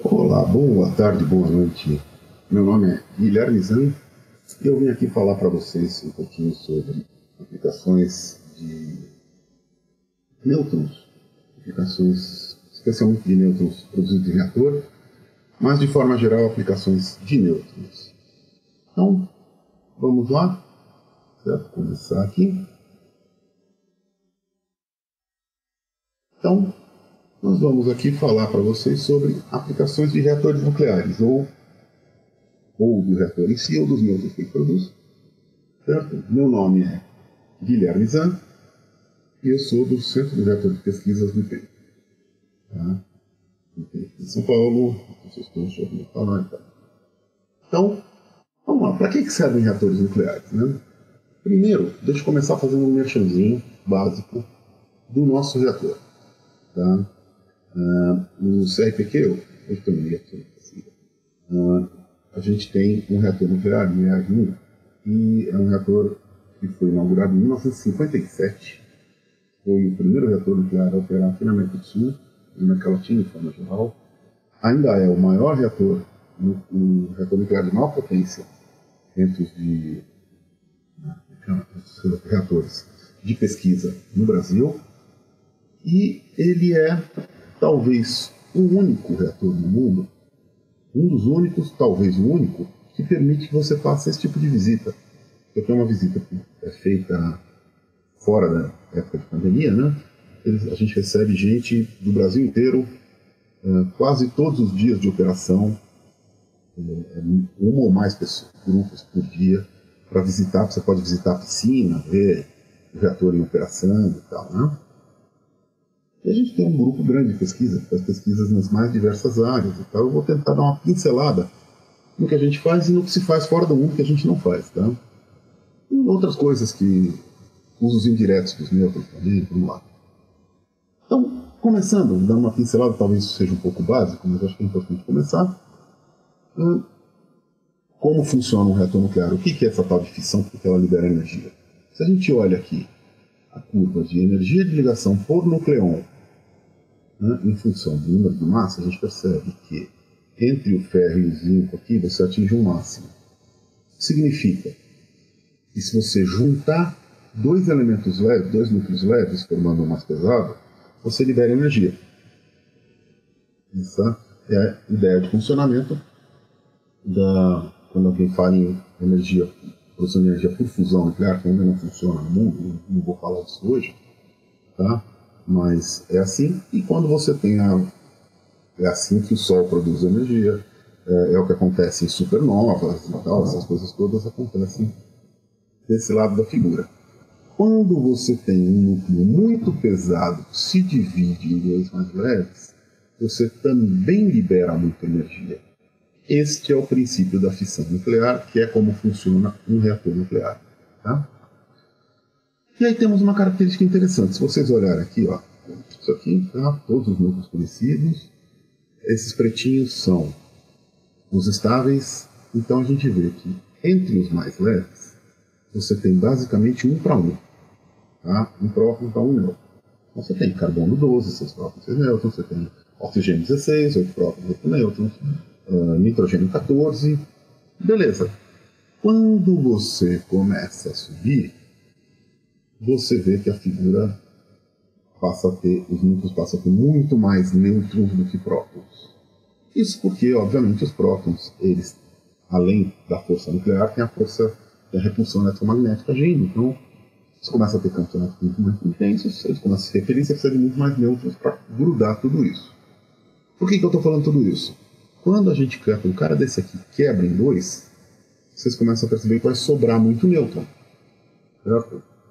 Olá, boa tarde, boa noite. Meu nome é Guilherme Zan e eu vim aqui falar para vocês um pouquinho sobre aplicações de nêutrons, aplicações especialmente de nêutrons produzidos em reator, mas de forma geral aplicações de nêutrons. Então, vamos lá, certo? Começar aqui. Então, nós vamos aqui falar para vocês sobre aplicações de reatores nucleares, ou do reator em si, ou dos nêutrons que ele produz. Certo? Meu nome é Guilherme Zan e eu sou do Centro de Reator de Pesquisas do IPE. Tá? Em São Paulo, vocês estão ouvindo falar. Então, vamos lá. Para que servem reatores nucleares? Né? Primeiro, deixa eu começar fazendo um merchanzinho básico do nosso reator. Tá? No CRPQ, a gente tem um reator nuclear, o EAG-1, e é um reator que foi inaugurado em 1957. Foi o primeiro reator nuclear a operar aqui na América do Sul, na América Latina, de forma geral. Ainda é o maior reator, um reator nuclear de maior potência entre os reatores de pesquisa no Brasil. E ele é, talvez, o único reator no mundo, um dos únicos, talvez o único, que permite que você faça esse tipo de visita. Porque é uma visita que é feita fora da época de pandemia, né? A gente recebe gente do Brasil inteiro, quase todos os dias de operação, uma ou mais pessoas, grupos por dia, para visitar. Você pode visitar a piscina, ver o reator em operação e tal, né? E a gente tem um grupo grande de pesquisa, que faz pesquisas nas mais diversas áreas e tal. Eu vou tentar dar uma pincelada no que a gente faz e no que se faz fora do mundo que a gente não faz, tá? E outras coisas que... usos indiretos dos nêutrons também, vamos lá. Então, começando, dando uma pincelada, talvez isso seja um pouco básico, mas acho que é importante começar. Como funciona um reator nuclear? O que é essa tal de fissão? Porque ela libera energia. Se a gente olha aqui a curva de energia de ligação por nucleon, né, em função do número de massa, a gente percebe que entre o ferro e o zinco aqui você atinge um máximo. Significa que se você juntar dois elementos leves, dois núcleos leves, formando um mais pesado, você libera energia. Essa é a ideia de funcionamento quando alguém fala em energia, produção de energia por fusão nuclear, que ainda não funciona no mundo, não vou falar disso hoje, tá? Mas é assim, e quando você tem é assim que o Sol produz energia, é o que acontece em supernovas e tal, essas coisas todas acontecem desse lado da figura. Quando você tem um núcleo muito pesado que se divide em dois mais leves, você também libera muita energia. Este é o princípio da fissão nuclear, que é como funciona um reator nuclear. Tá? E aí temos uma característica interessante. Se vocês olharem aqui, ó, isso aqui, tá? Todos os núcleos conhecidos. Esses pretinhos são os estáveis. Então a gente vê que entre os mais leves, você tem basicamente 1 para 1. Tá? Um próton para 1 nêutron. Então você tem carbono 12, 6 prótons, 6 nêutrons. Você tem oxigênio 16, 8 prótons, 8 nêutrons. Nitrogênio 14. Beleza. Quando você começa a subir, você vê que a figura passa a ter, os núcleos passam a ter muito mais nêutrons do que prótons. Isso porque, obviamente, os prótons, eles, além da força nuclear, tem a repulsão eletromagnética agindo. Então, você começa a ter campos elétricos muito mais intensos, eles começam a se repelir, você precisa de muito mais nêutrons para grudar tudo isso. Por que eu estou falando tudo isso? Quando a gente quer que um cara desse aqui quebra em dois, vocês começam a perceber que vai sobrar muito nêutron.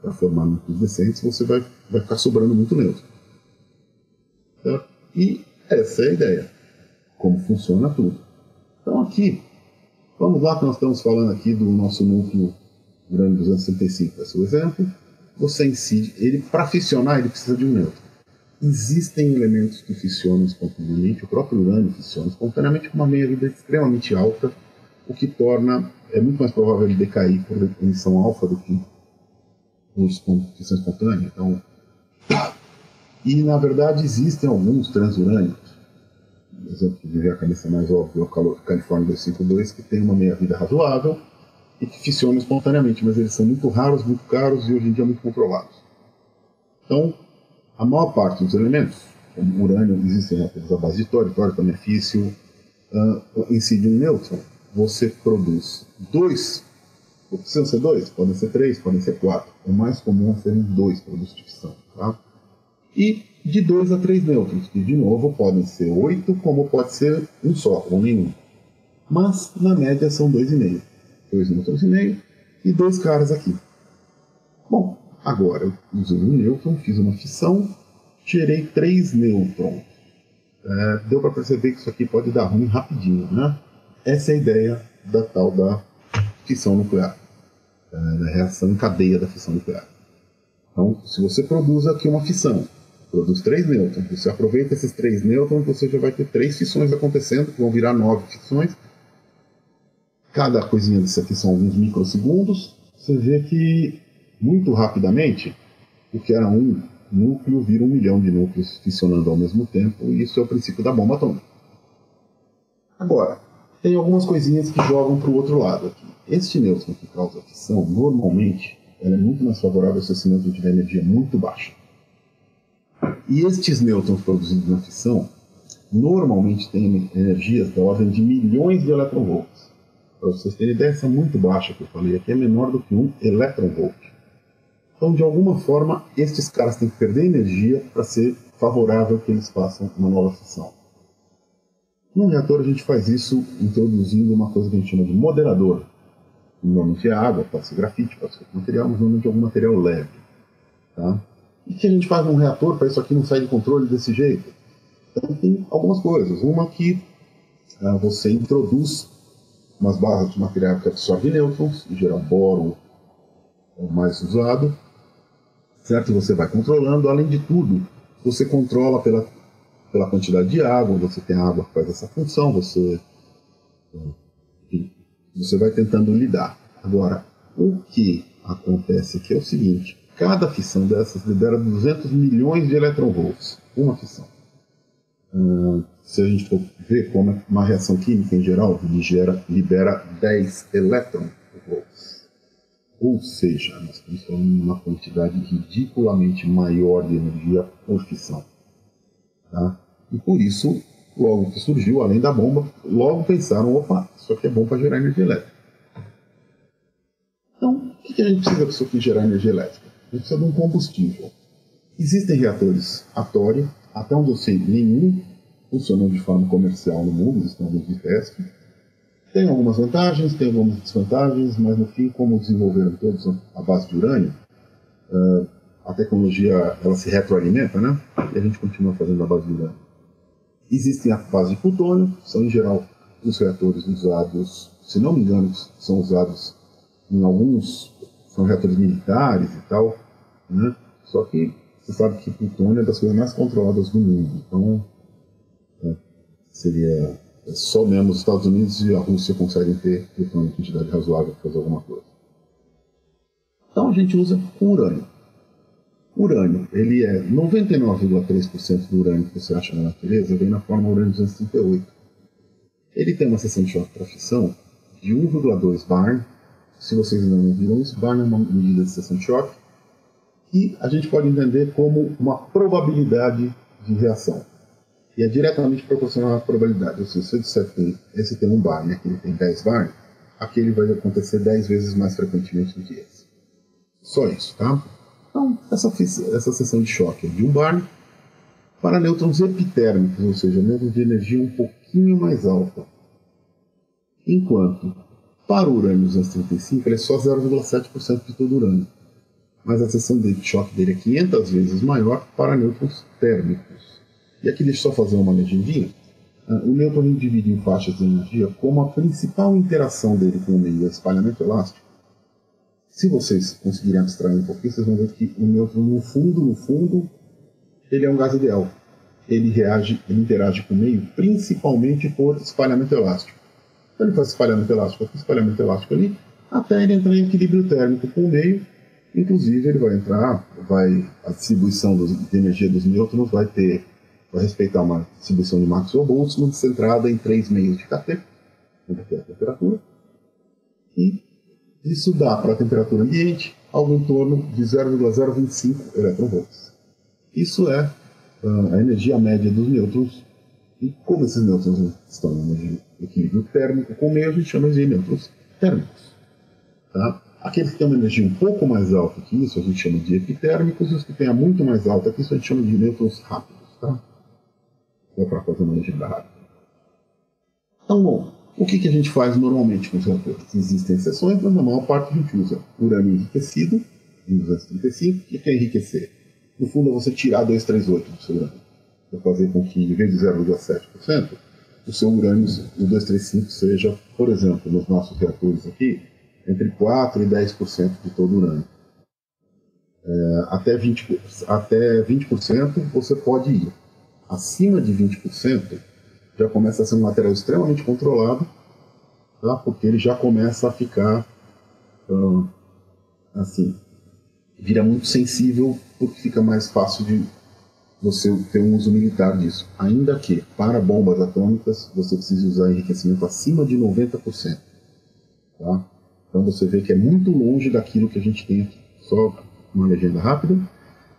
Para formar núcleos decentes, você vai ficar sobrando muito nêutron. Certo? E essa é a ideia. Como funciona tudo. Então aqui, vamos lá que nós estamos falando aqui do nosso núcleo urânio 265. Esse é o exemplo. Você incide, ele para fissionar, ele precisa de um nêutron. Existem elementos que fissionam espontaneamente, o próprio urânio fissiona espontaneamente com uma meia-vida extremamente alta, o que torna, é muito mais provável ele decair por emissão alfa do que por fissão espontânea. Então, E, na verdade, existem alguns transurânicos. Por exemplo, que vem a cabeça mais óbvia, o California 252, que tem uma meia-vida razoável e que fissionam espontaneamente, mas eles são muito raros, muito caros e hoje em dia muito controlados. Então, a maior parte dos elementos, como urânio, existem reatores à base de tório também é físsil, incide um nêutron, você produz dois, precisam ser dois, podem ser três, podem ser quatro. O mais comum é serem dois produtos de fissão. Tá? E de 2 a 3 nêutrons, que de novo podem ser 8, como pode ser um só, ou nenhum. Mas, na média, são 2,5. 2 nêutrons e meio e 2 caras aqui. Bom, agora eu usei um nêutron, fiz uma fissão, tirei 3 nêutrons. Deu para perceber que isso aqui pode dar ruim rapidinho, né? Essa é a ideia da tal da fissão nuclear, da reação em cadeia da fissão nuclear. Então, se você produz aqui uma fissão, produz 3 nêutrons, você aproveita esses 3 nêutrons, você já vai ter 3 fissões acontecendo, que vão virar 9 fissões. Cada coisinha disso aqui são alguns microsegundos. Você vê que, muito rapidamente, o que era um núcleo vira 1 milhão de núcleos fissionando ao mesmo tempo, e isso é o princípio da bomba atômica. Agora, tem algumas coisinhas que jogam para o outro lado aqui. Este nêutron que causa fissão, normalmente, ela é muito mais favorável se esse nêutron tiver energia muito baixa. E estes nêutrons produzidos na fissão, normalmente têm energias da ordem de milhões de eletronvolts. Para vocês terem ideia, essa muito baixa que eu falei aqui é menor do que 1 eletronvolt. Então, de alguma forma, estes caras têm que perder energia para ser favorável que eles façam uma nova fissão. No reator, a gente faz isso introduzindo uma coisa que a gente chama de moderador. Normalmente é água, pode ser grafite, pode ser outro material, mas normalmente é algum material leve. Tá? E que a gente faz num reator para isso aqui não sair de controle desse jeito? Então, tem algumas coisas. Uma que você introduz umas barras de material que absorve nêutrons, em geral boro é o mais usado, certo? Você vai controlando. Além de tudo, você controla pela quantidade de água, você tem água que faz essa função, você vai tentando lidar. Agora, o que acontece aqui é o seguinte: cada fissão dessas libera 200 milhões de eletronvolts, uma fissão. Se a gente for ver como é uma reação química em geral, libera 10 eletronvolts. Ou seja, nós estamos falando de uma quantidade ridiculamente maior de energia por fissão. Tá? E por isso, logo que surgiu, além da bomba, logo pensaram, opa, isso aqui é bom para gerar energia elétrica. Então, o que a gente precisa para isso aqui gerar energia elétrica? A gente precisa de um combustível. Existem reatores a tório, até onde eu sei, nenhum funcionam de forma comercial no mundo, existem alguns de teste. Tem algumas vantagens, tem algumas desvantagens, mas no fim, como desenvolveram todos a base de urânio, a tecnologia ela se retroalimenta, né? E a gente continua fazendo a base de urânio. Existem a base de plutônio, que são em geral os reatores usados, se não me engano, são usados em alguns, são reatores militares e tal, né? Só que você sabe que plutônio é das coisas mais controladas do mundo, então seria só mesmo os Estados Unidos e a Rússia conseguem ter plutônio em quantidade razoável para fazer alguma coisa. Então a gente usa o urânio. O urânio, ele é 99,3% do urânio que você acha na natureza, vem na forma urânio-238. Ele tem uma seção de choque para fissão de 1,2 barn. Se vocês ainda não viram isso, barn é uma medida de seção de choque, que a gente pode entender como uma probabilidade de reação. E é diretamente proporcional à probabilidade. Ou seja, se eu disser que esse tem 1 barn e aquele tem 10 barn, aquele vai acontecer 10 vezes mais frequentemente do que esse. Só isso, tá? Então, essa seção de choque é de 1 barn para nêutrons epitérmicos, ou seja, nêutrons de energia um pouquinho mais alta. Enquanto, para o urânio 235, ele é só 0,7% de todo o urânio. Mas a seção de choque dele é 500 vezes maior para nêutrons térmicos. E aqui deixa eu só fazer uma legendinha. O nêutron é dividido em faixas de energia como a principal interação dele com o meio é espalhamento elástico. Se vocês conseguirem abstrair um pouquinho, vocês vão ver que o nêutron, no fundo, ele é um gás ideal. Ele interage com o meio principalmente por espalhamento elástico. Então ele faz espalhamento elástico aqui, espalhamento elástico ali, até ele entrar em equilíbrio térmico com o meio, Inclusive, ele vai entrar, a distribuição de energia dos nêutrons vai respeitar uma distribuição de Maxwell-Boltzmann centrada em 3 meios de Kt, que é a temperatura, e isso dá para a temperatura ambiente algo em torno de 0,025 eletronvolts. Isso é a energia média dos nêutrons, e como esses nêutrons estão em equilíbrio térmico com o meio, a gente chama de nêutrons térmicos. Tá? Aqueles que têm uma energia um pouco mais alta que isso, a gente chama de epitérmicos, e os que têm a muito mais alta que isso, a gente chama de nêutrons rápidos. Tá? É para fazer uma legenda rápida. Então, bom, o que a gente faz normalmente com os reatores? Existem exceções, mas na maior parte a gente usa urânio enriquecido, em 235, que quer enriquecer. No fundo, é você tirar 238 do seu urânio, para fazer com que, em vez de 0,7%, o seu urânio, o 235, seja, por exemplo, nos nossos reatores aqui, entre 4% e 10% de todo o urânio. Até 20% você pode ir. Acima de 20%, já começa a ser um material extremamente controlado, tá? Porque ele já começa a ficar, assim, vira muito sensível, porque fica mais fácil de você ter um uso militar disso. Ainda que, para bombas atômicas, você precisa usar enriquecimento acima de 90%. Tá? Então você vê que é muito longe daquilo que a gente tem aqui. Só uma legenda rápida.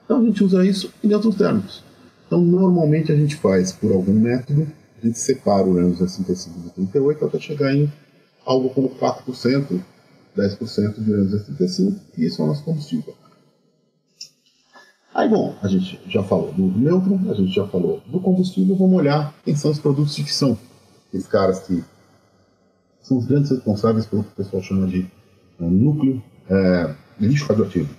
Então a gente usa isso em nêutrons térmicos. Então normalmente a gente faz, por algum método, a gente separa o urânio 235 do 38 até chegar em algo como 4%, 10% de urânio 235, e isso é o nosso combustível. Aí, bom, a gente já falou do nêutron, a gente já falou do combustível, vamos olhar quem são os produtos de fissão. Esses caras que são os grandes responsáveis pelo que o pessoal chama de núcleo lixo radioativo.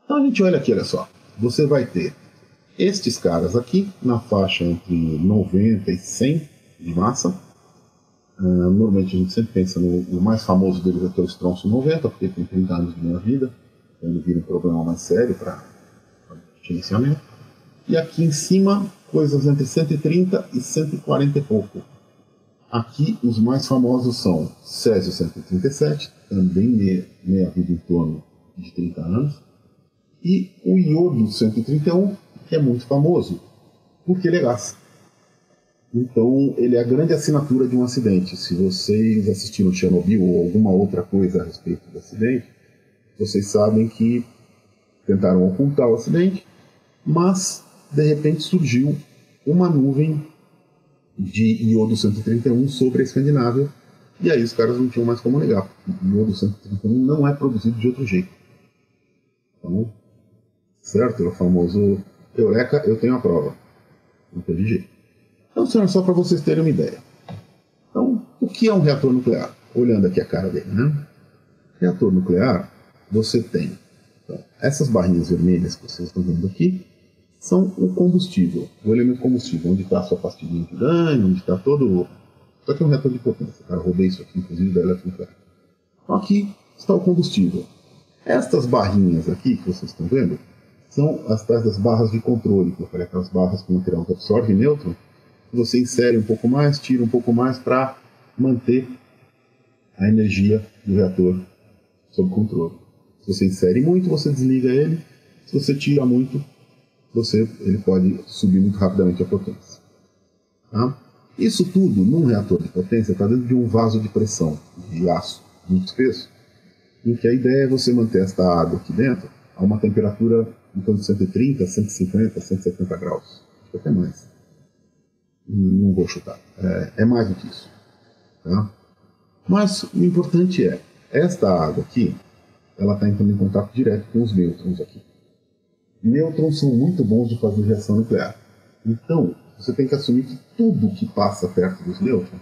Então a gente olha aqui, olha só, você vai ter estes caras aqui na faixa entre 90 e 100 de massa. Normalmente a gente sempre pensa no mais famoso deles, que é o estronço 90, porque tem 30 anos de minha vida, então ele vira um problema mais sério para gerenciamento. E aqui em cima, coisas entre 130 e 140 e pouco. Aqui os mais famosos são Césio 137, também meia vida em torno de 30 anos, e o iodo 131, que é muito famoso, porque ele é gás. Então, ele é a grande assinatura de um acidente. Se vocês assistiram Chernobyl ou alguma outra coisa a respeito do acidente, vocês sabem que tentaram ocultar o acidente, mas, de repente, surgiu uma nuvem de iodo 131 sobre a Escandinávia, e aí os caras não tinham mais como negar. O iodo 131 não é produzido de outro jeito. Então, certo? É o famoso Eureka, eu tenho a prova. Não teve jeito. Então, só para vocês terem uma ideia. Então, o que é um reator nuclear? Olhando aqui a cara dele, né? Reator nuclear, você tem essas barrinhas vermelhas que vocês estão vendo aqui, são o combustível, o elemento combustível, onde está a sua pastilhinha de urânio, onde está todo... Isso aqui é um reator de potência, cara. Roubei isso aqui, inclusive, da eletronuclear. Então, aqui está o combustível. Estas barrinhas aqui que vocês estão vendo são as tais das barras de controle, que eu falei, aquelas barras com material que absorve nêutron. Você insere um pouco mais, tira um pouco mais para manter a energia do reator sob controle. Se você insere muito, você desliga ele. Se você tira muito, ele pode subir muito rapidamente a potência. Tá? Isso tudo, num reator de potência, está dentro de um vaso de pressão de aço muito espesso, em que a ideia é você manter esta água aqui dentro a uma temperatura em torno de 130, 150, 170 graus. Até mais. Não vou chutar. É mais do que isso. Tá? Mas o importante é, esta água aqui, ela está entrando em contato direto com os nêutrons aqui. Nêutrons são muito bons de fazer reação nuclear. Então, você tem que assumir que tudo que passa perto dos nêutrons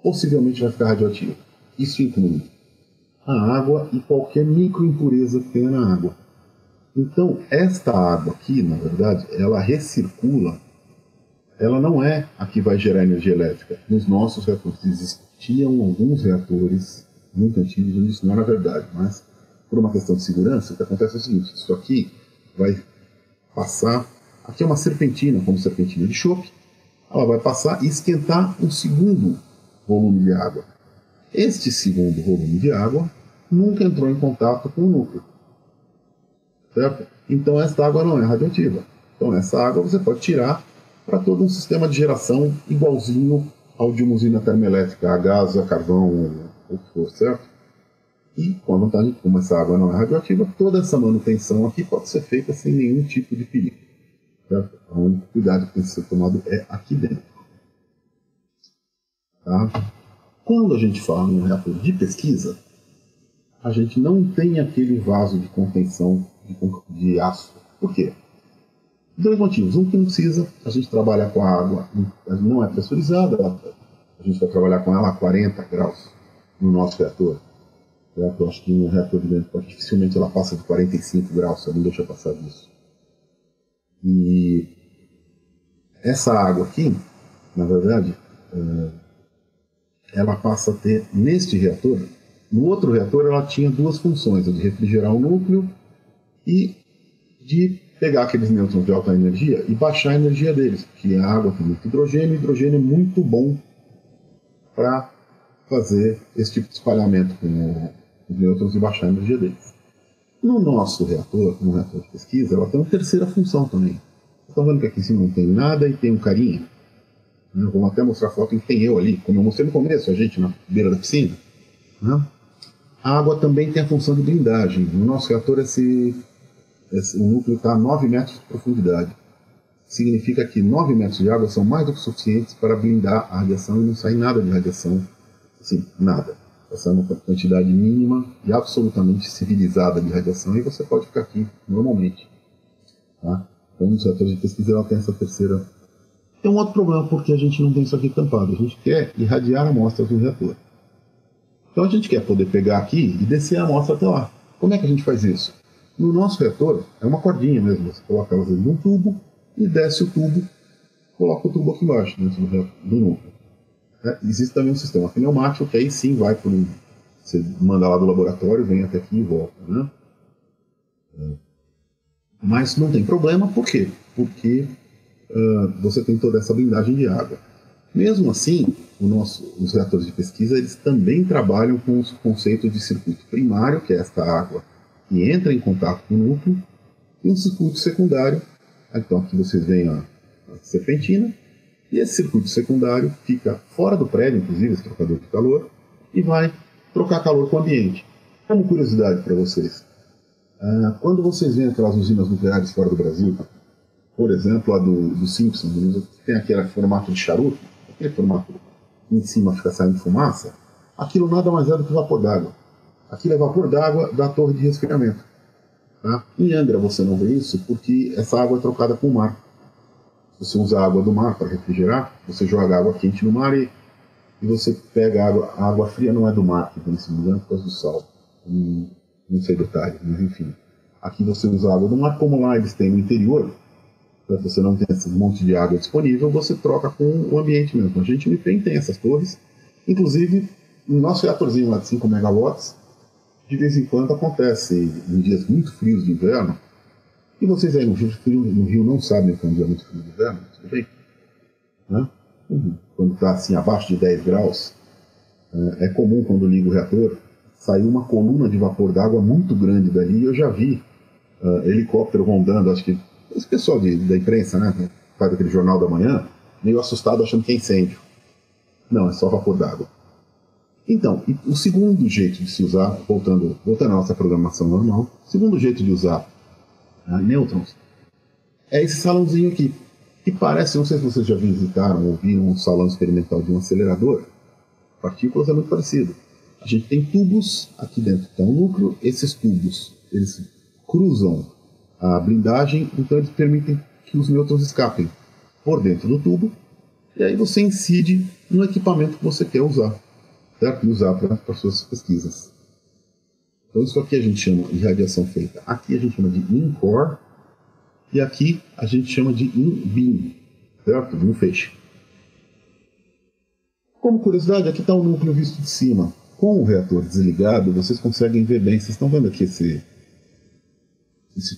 possivelmente vai ficar radioativo. Isso inclui a água e qualquer microimpureza que tenha na água. Então, esta água aqui, na verdade, ela recircula. Ela não é a que vai gerar energia elétrica. Nos nossos reatores existiam alguns reatores muito antigos onde isso não era verdade, mas por uma questão de segurança, o que acontece é o seguinte: isso aqui vai passar, aqui é uma serpentina, como serpentina de chope, ela vai passar e esquentar um segundo volume de água. Este segundo volume de água nunca entrou em contato com o núcleo, certo? Então essa água não é radioativa. Então essa água você pode tirar para todo um sistema de geração igualzinho ao de uma usina termoelétrica, a gás, a carvão, o que for, certo? E com a vantagem, como essa água não é radioativa, toda essa manutenção aqui pode ser feita sem nenhum tipo de perigo, certo? O único cuidado que tem que ser tomado é aqui dentro. Tá? Quando a gente fala em um reator de pesquisa, a gente não tem aquele vaso de contenção de aço. Por quê? Dois motivos. Um, que não precisa, a gente trabalha com a água, não é pressurizada, a gente vai trabalhar com ela a 40 graus no nosso reator. Eu acho que no reator de dentro, dificilmente ela passa de 45 graus, só não deixa passar disso. E essa água aqui, na verdade, ela passa a ter, neste reator, no outro reator ela tinha duas funções, a de refrigerar o núcleo e de pegar aqueles nêutrons de alta energia e baixar a energia deles, porque a água tem muito hidrogênio, e o hidrogênio é muito bom para fazer esse tipo de espalhamento com os nêutrons e baixar a energia deles. No nosso reator, no reator de pesquisa, ela tem uma terceira função também. Vocês estão vendo que aqui em cima não tem nada e tem um carinha? Vamos até mostrar a foto em que tem eu ali, como eu mostrei no começo, a gente na beira da piscina. A água também tem a função de blindagem. No nosso reator, o núcleo está a 9 metros de profundidade. Significa que 9 metros de água são mais do que suficientes para blindar a radiação e não sair nada de radiação. Assim, nada. Essa é uma quantidade mínima e absolutamente civilizada de radiação e você pode ficar aqui normalmente. Tá? Então, nos reatores de pesquisa, ela tem essa terceira. Tem um outro problema porque a gente não tem isso aqui tampado. A gente quer irradiar amostras do reator. Então a gente quer poder pegar aqui e descer a amostra até lá. Como é que a gente faz isso? No nosso reator, é uma cordinha mesmo. Você coloca ela dentro de um tubo e desce o tubo, coloca o tubo aqui embaixo, dentro do núcleo. Existe também um sistema pneumático, que aí sim vai por um... Você manda lá do laboratório, vem até aqui e volta. Né? Mas não tem problema, por quê? Porque você tem toda essa blindagem de água. Mesmo assim, os reatores de pesquisa eles também trabalham com os conceitos de circuito primário, que é esta água que entra em contato com o núcleo, e um circuito secundário. Então aqui vocês veem a serpentina, e esse circuito secundário fica fora do prédio, inclusive esse trocador de calor, e vai trocar calor com o ambiente. Como curiosidade para vocês, quando vocês veem aquelas usinas nucleares fora do Brasil, por exemplo, a do Simpsons, tem aquele formato de charuto, aquele formato que em cima fica saindo fumaça, aquilo nada mais é do que vapor d'água. Aquilo é vapor d'água da torre de resfriamento. Tá? Em Angra você não vê isso porque essa água é trocada com o mar. Se você usa a água do mar para refrigerar, você joga água quente no mar e você pega a água fria, não é do mar, que vem se mudando por causa do sal. Não sei detalhes, mas enfim. Aqui você usa a água do mar, como lá eles têm no interior, para você não ter esse monte de água disponível, você troca com o ambiente mesmo. A gente tem essas torres, inclusive no nosso reatorzinho lá de 5 megawatts, de vez em quando acontece em dias muito frios de inverno, e vocês aí no Rio não sabem que é um dia muito frio de inverno, tudo bem? Né? Quando está assim abaixo de 10 graus, é comum quando liga o reator, sair uma coluna de vapor d'água muito grande dali, e eu já vi helicóptero rondando, acho que esse pessoal da imprensa, né, faz aquele jornal da manhã, meio assustado achando que é incêndio. Não, é só vapor d'água. Então, o segundo jeito de se usar, voltando à nossa programação normal, o segundo jeito de usar nêutrons é esse salãozinho aqui, que parece, não sei se vocês já visitaram ou viram um salão experimental de um acelerador, partículas é muito parecido. A gente tem tubos aqui dentro, então o núcleo, esses tubos, eles cruzam a blindagem, então eles permitem que os nêutrons escapem por dentro do tubo, e aí você incide no equipamento que você quer usar, certo? E usar para suas pesquisas. Então isso aqui a gente chama de radiação feita. Aqui a gente chama de in-core, e aqui a gente chama de in-beam, certo? No feixe. Como curiosidade, aqui está o núcleo visto de cima. Com o reator desligado, vocês conseguem ver bem. Vocês estão vendo aqui esse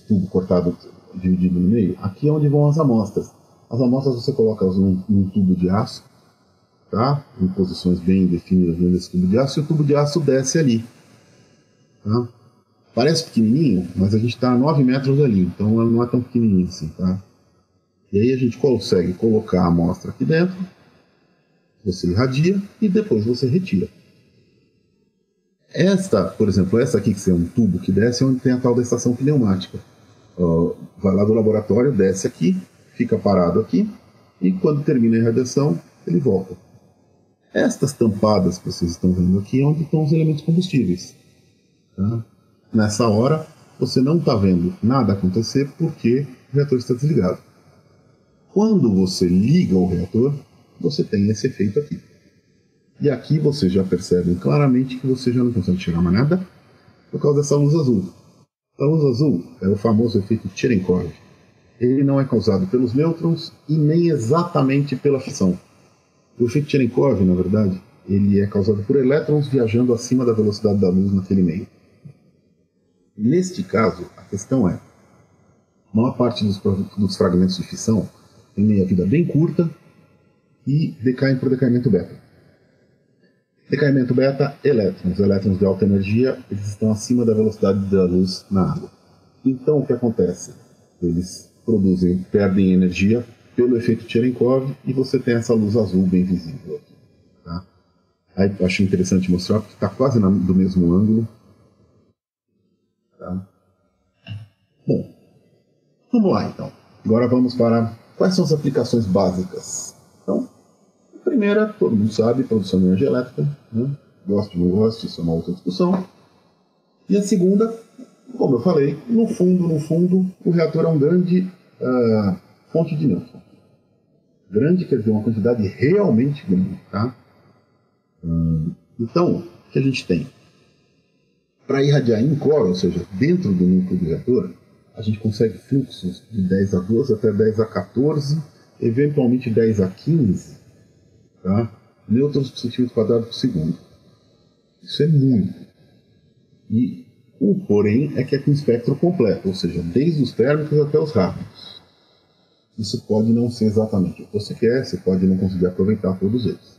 tubo cortado, dividido no meio? Aqui é onde vão as amostras. As amostras você coloca num tubo de aço, tá? Em posições bem definidas dentro desse tubo de aço, e o tubo de aço desce ali. Tá? Parece pequenininho, mas a gente está a 9 metros ali, então ela não é tão pequenininho assim. Tá? E aí a gente consegue colocar a amostra aqui dentro, você irradia e depois você retira. Esta, por exemplo, essa aqui que é um tubo que desce onde tem a tal da estação pneumática. Vai lá do laboratório, desce aqui, fica parado aqui e quando termina a irradiação ele volta. Estas tampadas que vocês estão vendo aqui é onde estão os elementos combustíveis. Tá? Nessa hora você não está vendo nada acontecer porque o reator está desligado. Quando você liga o reator, você tem esse efeito aqui. E aqui vocês já percebem claramente que você já não consegue tirar mais nada por causa dessa luz azul. A luz azul é o famoso efeito Cherenkov. Ele não é causado pelos nêutrons e nem exatamente pela fissão. O efeito Cherenkov, na verdade, ele é causado por elétrons viajando acima da velocidade da luz naquele meio. Neste caso, a questão é, a maior parte dos fragmentos de fissão tem meia-vida bem curta e decaem por decaimento beta. Decaimento beta, elétrons. Elétrons de alta energia, eles estão acima da velocidade da luz na água. Então, o que acontece? Eles perdem energia pelo efeito Cherenkov e você tem essa luz azul bem visível aqui. Tá? Aí, acho interessante mostrar porque está quase do mesmo ângulo. Tá? Bom, vamos lá então. Agora vamos para quais são as aplicações básicas. Então, a primeira, todo mundo sabe, produção de energia elétrica, né? Goste ou não goste, isso é uma outra discussão. E a segunda, como eu falei, no fundo, o reator é uma grande fonte de nêutrons. Grande quer dizer uma quantidade realmente grande. Tá? Então, o que a gente tem? Para irradiar em core, ou seja, dentro do núcleo do reator, a gente consegue fluxos de 10 a 12 até 10 a 14, eventualmente 10 a 15, tá? Nêutrons por centímetro quadrado por segundo. Isso é muito. E o porém é que é com espectro completo, ou seja, desde os térmicos até os rápidos. Isso pode não ser exatamente o que você quer, você pode não conseguir aproveitar todos eles.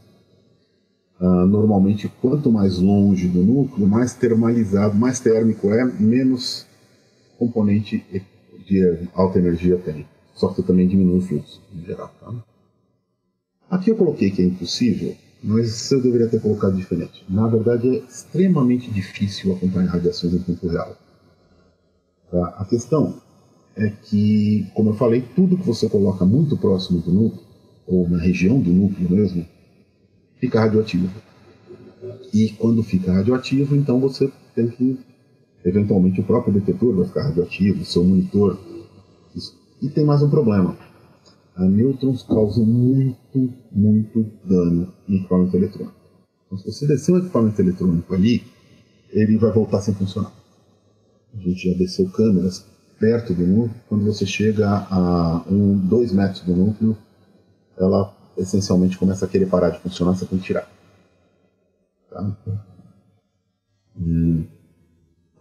Normalmente, quanto mais longe do núcleo, mais termalizado, mais térmico é, menos componente de alta energia tem. Só que também diminui o fluxo, em geral. Tá? Aqui eu coloquei que é impossível, mas eu deveria ter colocado diferente. Na verdade, é extremamente difícil acompanhar radiações em tempo real. Tá? A questão é que, como eu falei, tudo que você coloca muito próximo do núcleo, ou na região do núcleo mesmo, fica radioativo. E quando fica radioativo, então você tem que, eventualmente, o próprio detetor vai ficar radioativo, o seu monitor. E tem mais um problema. Nêutrons causam muito dano em equipamento eletrônico. Então, se você descer um equipamento eletrônico ali, ele vai voltar sem funcionar. A gente já desceu câmeras perto do núcleo. Quando você chega a 2 metros do núcleo, ela essencialmente começa a querer parar de funcionar, você tem que tirar. Tá?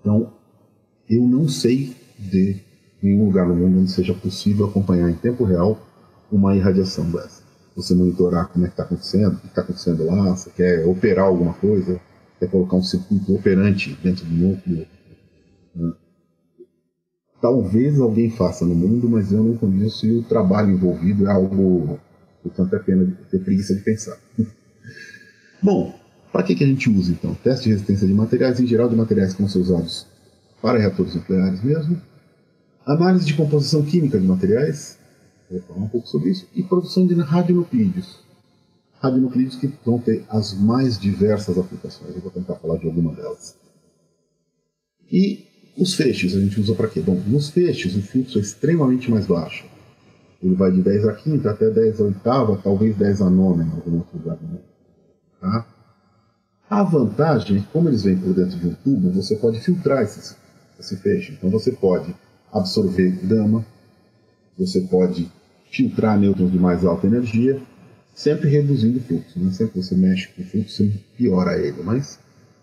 Então, eu não sei de nenhum lugar no mundo onde seja possível acompanhar em tempo real uma irradiação dessa. Você monitorar como é que está acontecendo, o que está acontecendo lá, você quer operar alguma coisa, quer colocar um circuito operante dentro do núcleo. Né? Talvez alguém faça no mundo, mas eu não conheço e o trabalho envolvido é algo que eu tenho até ter preguiça de pensar. Bom, para que a gente usa então? Teste de resistência de materiais, em geral de materiais que vão ser usados para reatores nucleares mesmo. Análise de composição química de materiais, vou falar um pouco sobre isso, e produção de radionuclídeos. Radionuclídeos que vão ter as mais diversas aplicações, eu vou tentar falar de alguma delas. E os feixes a gente usa para quê? Bom, nos feixes o fluxo é extremamente mais baixo. Ele vai de 10 a quinta até 10 a oitava, talvez 10 a nona em algum outro lugar do mundo. Tá? A vantagem é que, como eles vêm por dentro de um tubo, você pode filtrar esse feixe. Então você pode absorver gama, você pode filtrar nêutrons de mais alta energia, sempre reduzindo o fluxo. Né? Sempre que você mexe com o fluxo, você piora ele, mas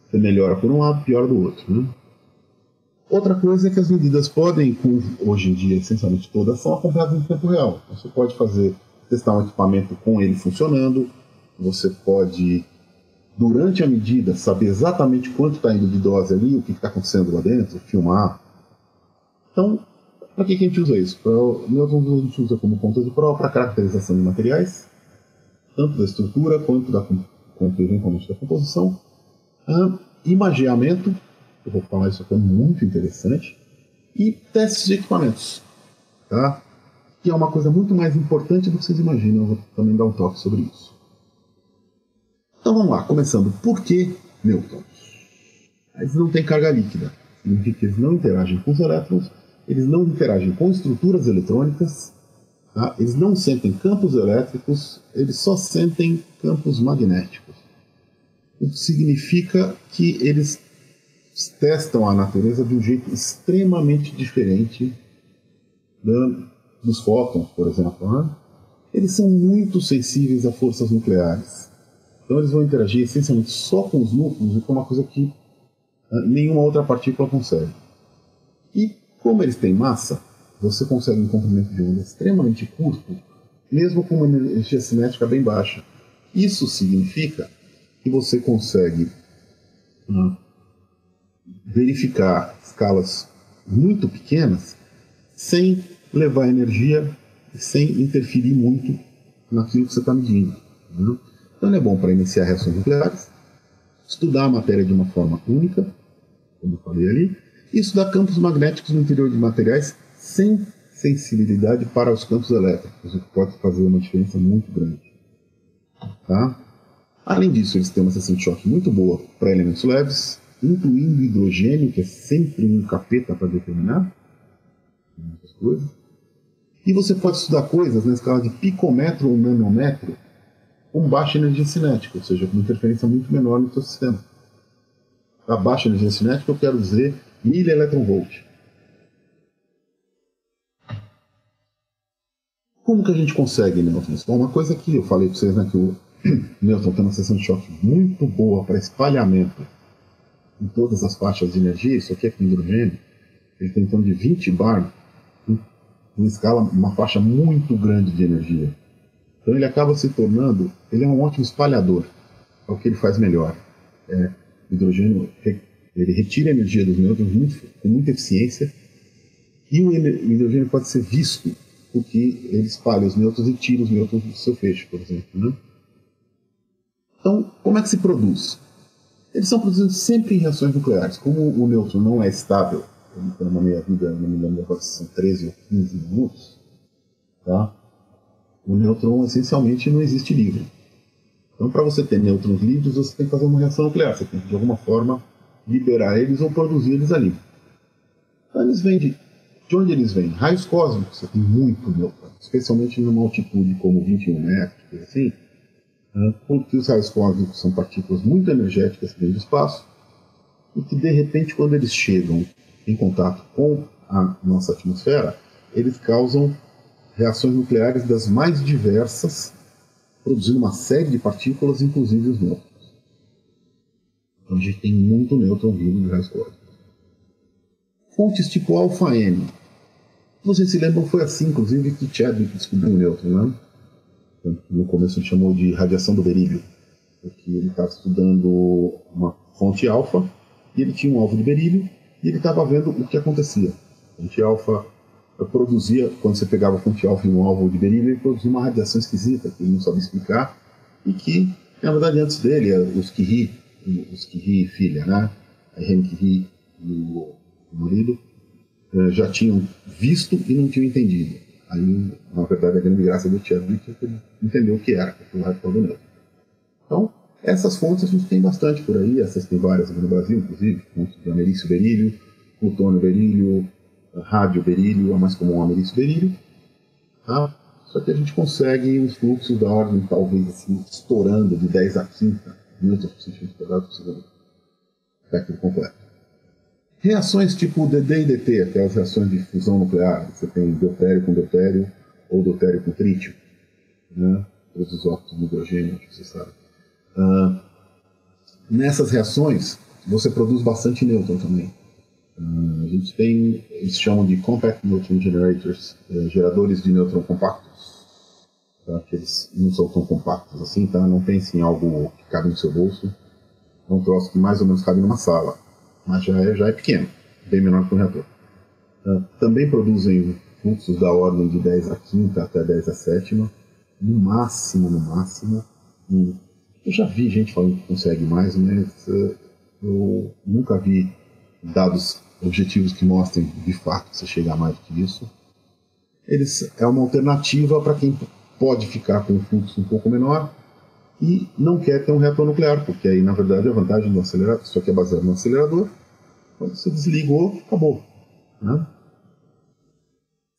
você melhora por um lado, piora do outro. Né? Outra coisa é que as medidas podem, hoje em dia, essencialmente todas, são acompanhadas em tempo real. Você pode testar um equipamento com ele funcionando, você pode durante a medida, saber exatamente quanto está indo de dose ali, o que está acontecendo lá dentro, filmar. Então, para que a gente usa isso? Nêutrons a gente usa como ponta de prova para caracterização de materiais, tanto da estrutura quanto eventualmente da composição. Imageamento, eu vou falar isso aqui, é muito interessante, e testes de equipamentos, tá? Que é uma coisa muito mais importante do que vocês imaginam. Eu vou também dar um toque sobre isso. Então vamos lá, começando. Por que nêutrons? Eles não têm carga líquida, significa que eles não interagem com os elétrons, eles não interagem com estruturas eletrônicas, tá? Eles não sentem campos elétricos, eles só sentem campos magnéticos. Isso significa que eles testam a natureza de um jeito extremamente diferente dos fótons, por exemplo. Né? Eles são muito sensíveis a forças nucleares. Então eles vão interagir essencialmente só com os núcleos e com uma coisa que nenhuma outra partícula consegue. E como eles têm massa, você consegue um comprimento de onda extremamente curto, mesmo com uma energia cinética bem baixa. Isso significa que você consegue verificar escalas muito pequenas sem levar energia, sem interferir muito naquilo que você está medindo. Né? Então ele é bom para iniciar reações nucleares, estudar a matéria de uma forma única, como eu falei ali, e estudar campos magnéticos no interior de materiais sem sensibilidade para os campos elétricos, o que pode fazer uma diferença muito grande. Tá? Além disso, eles têm uma seção de choque muito boa para elementos leves, incluindo hidrogênio, que é sempre um capeta para determinar muitas coisas. E você pode estudar coisas na escala de picômetro ou nanômetro com baixa energia cinética, ou seja, com uma interferência muito menor no seu sistema. A baixa energia cinética eu quero dizer 1000 eletronvolt. Como que a gente consegue nêutrons? Bom, uma coisa que eu falei para vocês, né, que o nêutron tem uma seção de choque muito boa para espalhamento em todas as faixas de energia. Isso aqui é com hidrogênio. Ele tem em torno de 20 bar, em escala, uma faixa muito grande de energia. Então ele acaba se tornando, ele é um ótimo espalhador. É o que ele faz melhor. O hidrogênio, ele retira a energia dos nêutrons com muita eficiência, e o hidrogênio pode ser visto, porque ele espalha os nêutrons e tira os nêutrons do seu feixe, por exemplo. Né? Então, como é que se produz? Eles são produzidos sempre em reações nucleares. Como o nêutron não é estável, ele tem uma meia-vida, não me lembro agora se são 13 ou 15 minutos, tá? O nêutron essencialmente não existe livre. Então, para você ter nêutrons livres, você tem que fazer uma reação nuclear. Você tem que, de alguma forma, liberar eles ou produzir eles ali. Então, eles vêm de onde eles vêm? Raios cósmicos. Você tem muito nêutron, especialmente numa altitude como 21 metros, assim. Porque os raios cósmicos são partículas muito energéticas que vêm do espaço e que, de repente, quando eles chegam em contato com a nossa atmosfera, eles causam reações nucleares das mais diversas, produzindo uma série de partículas, inclusive os nêutrons. Então a gente tem muito nêutron vindo de raios cósmicos. Fontes tipo alfa-N. Vocês se lembram, foi assim, inclusive, que Chadwick descobriu o nêutron, né? No começo ele chamou de radiação do berílio, porque ele estava estudando uma fonte alfa e ele tinha um alvo de berílio e ele estava vendo o que acontecia. A fonte alfa produzia, quando você pegava a fonte alfa e um alvo de berílio, ele produzia uma radiação esquisita que ele não sabia explicar e que, na verdade, antes dele, os Curie e filha, né? A Irene Curie e o marido, já tinham visto e não tinham entendido. Aí, na verdade, a grande graça do Chadwick é que ele entendeu o que era o radical do nêutron. Então, essas fontes a gente tem bastante por aí, essas tem várias aqui no Brasil, inclusive, fontes de ameriço berílio, plutônio berílio, rádio berílio, a mais comum é ameriço berílio. Tá? Só que a gente consegue uns fluxos da ordem, talvez, assim, estourando de 10 a 15 nêutrons por centímetro quadrado por segundo. Espectro completo. Reações tipo DD e DT, aquelas reações de fusão nuclear, você tem deutério com deutério ou deutério com trítio, né? Os isótopos de hidrogênio, acho que você sabe. Nessas reações, você produz bastante nêutron também. A gente tem, eles chamam de Compact Neutron Generators, geradores de nêutron compactos, tá? Que eles não são tão compactos assim, tá? Não pense em algo que cabe no seu bolso. É um troço que mais ou menos cabe numa sala, mas já é pequeno, bem menor que um reator. Também produzem fluxos da ordem de 10 a quinta até 10 a sétima, no máximo. Eu já vi gente falando que consegue mais, mas eu nunca vi dados objetivos que mostrem de fato que você chega a mais do que isso. É uma alternativa para quem pode ficar com um fluxo um pouco menor e não quer ter um reator nuclear, porque aí, na verdade, a vantagem do acelerador, isso aqui é baseado no acelerador, quando você desligou, acabou. Né?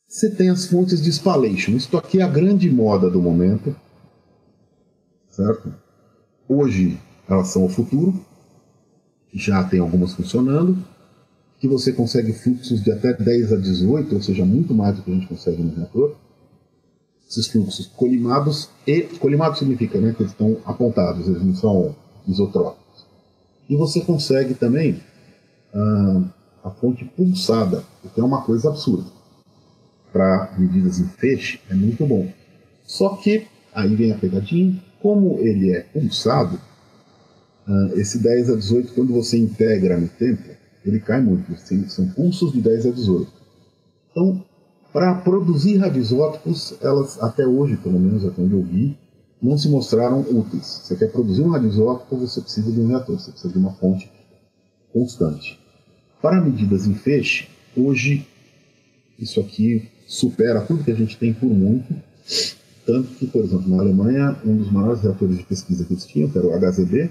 Você tem as fontes de spallation. Isso aqui é a grande moda do momento, certo? Hoje elas são o futuro, já tem algumas funcionando, que você consegue fluxos de até 10 a 18, ou seja, muito mais do que a gente consegue no reator. Esses fluxos colimados, e colimado significa, né, que eles estão apontados, eles não são isotrópicos. E você consegue também a fonte pulsada, o que é uma coisa absurda. Para medidas em feixe, é muito bom. Só que, aí vem a pegadinha, como ele é pulsado, esse 10 a 18, quando você integra no tempo, ele cai muito. São pulsos de 10 a 18. Então, para produzir radioisótopos, elas, até hoje, pelo menos até onde eu vi, não se mostraram úteis. Você quer produzir um radioisótopo, você precisa de um reator, você precisa de uma fonte constante. Para medidas em feixe, hoje, isso aqui supera tudo que a gente tem por muito. Tanto que, por exemplo, na Alemanha, um dos maiores reatores de pesquisa que eles tinham, que era o HZB,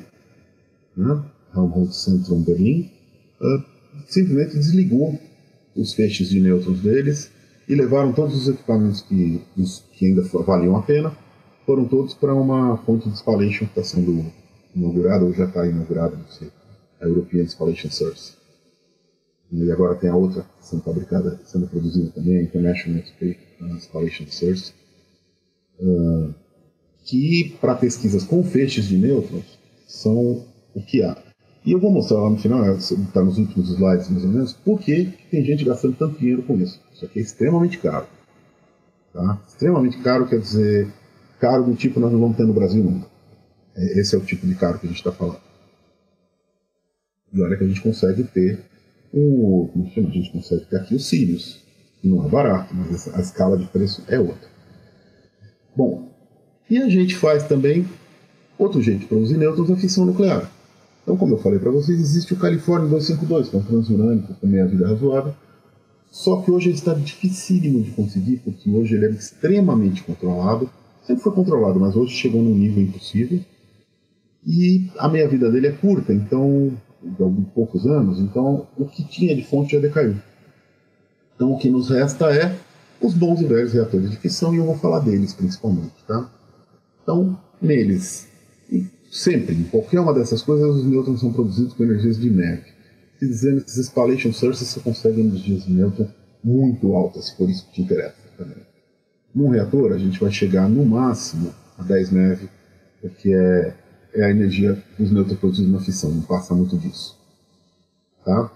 né, Helmholtz-Zentrum Berlin, simplesmente desligou os feixes de nêutrons deles e levaram todos os equipamentos que ainda valiam a pena, foram todos para uma fonte de spallation que está sendo inaugurada, ou já está inaugurada, não sei, a European Spallation Source. E agora tem a outra sendo fabricada, sendo produzida também, a International Spallation Source, que para pesquisas com feixes de nêutrons são o que há. E eu vou mostrar lá no final, está nos últimos slides mais ou menos, por que tem gente gastando tanto dinheiro com isso. Isso aqui é extremamente caro. Tá? Extremamente caro quer dizer caro do tipo nós não vamos ter no Brasil nunca. Esse é o tipo de caro que a gente está falando. E olha que a gente consegue ter a gente consegue ter aqui o Sirius, que não é barato, mas a escala de preço é outra. Bom, e a gente faz também outro jeito de produzir nêutrons, a fissão nuclear. Então, como eu falei para vocês, existe o Californium 252, que é um transurânico com meia vida razoável, só que hoje ele está dificílimo de conseguir, porque hoje ele é extremamente controlado, sempre foi controlado, mas hoje chegou num nível impossível, e a meia-vida dele é curta, então, de alguns poucos anos, então o que tinha de fonte já decaiu. Então o que nos resta é os bons e velhos reatores de fissão, e eu vou falar deles principalmente. Tá? Então, neles, sempre, em qualquer uma dessas coisas, os nêutrons são produzidos com energias de MEV. Se dizendo que esses spallation sources você consegue energias de nêutron muito altas, por isso que te interessa também. Num reator, a gente vai chegar no máximo a 10 MeV, porque é a energia dos nêutrons produzidos na fissão, não passa muito disso. Tá?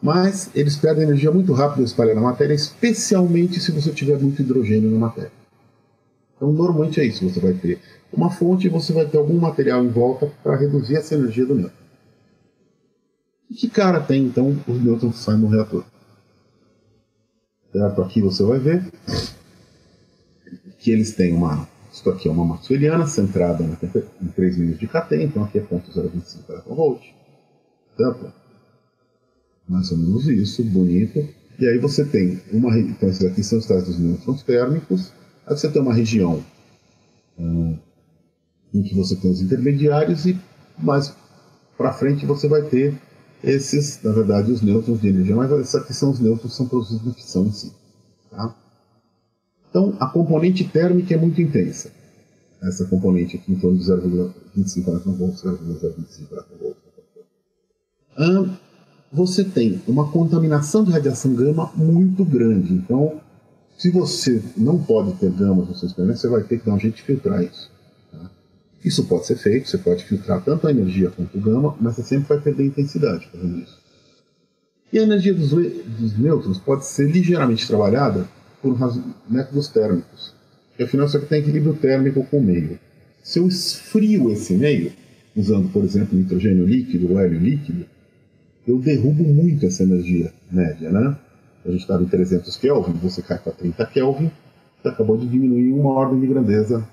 Mas eles perdem energia muito rápido ao espalhar na matéria, especialmente se você tiver muito hidrogênio na matéria. Então, normalmente é isso, você vai ter uma fonte e você vai ter algum material em volta para reduzir essa energia do nêutron. E que cara tem, então, os nêutrons que saem no reator? Certo? Aqui você vai ver que eles têm isso aqui é uma maxwelliana centrada em 3 milhas de kT, então aqui é 0.025 eV. Certo? Mais ou menos isso, bonito. E aí você tem então esses aqui são os tais dos nêutrons térmicos. Aí você tem uma região em que você tem os intermediários e mais para frente você vai ter esses, na verdade, os nêutrons de energia, mas esses aqui são os nêutrons que são produzidos na fissão em si. Tá? Então, a componente térmica é muito intensa. Essa componente aqui em torno de 0,25 eV, 0,025 eV. Você tem uma contaminação de radiação gama muito grande. Então, se você não pode ter gama no seu experimento, você vai ter que dar um jeito de filtrar isso. Tá? Isso pode ser feito, você pode filtrar tanto a energia quanto o gama, mas você sempre vai perder intensidade fazendo isso. E a energia dos nêutrons pode ser ligeiramente trabalhada por métodos térmicos. Porque afinal, isso aqui tem equilíbrio térmico com o meio. Se eu esfrio esse meio, usando, por exemplo, nitrogênio líquido ou hélio líquido, eu derrubo muito essa energia média, né? A gente estava em 300 Kelvin, você cai para 30 Kelvin, você acabou de diminuir uma ordem de grandeza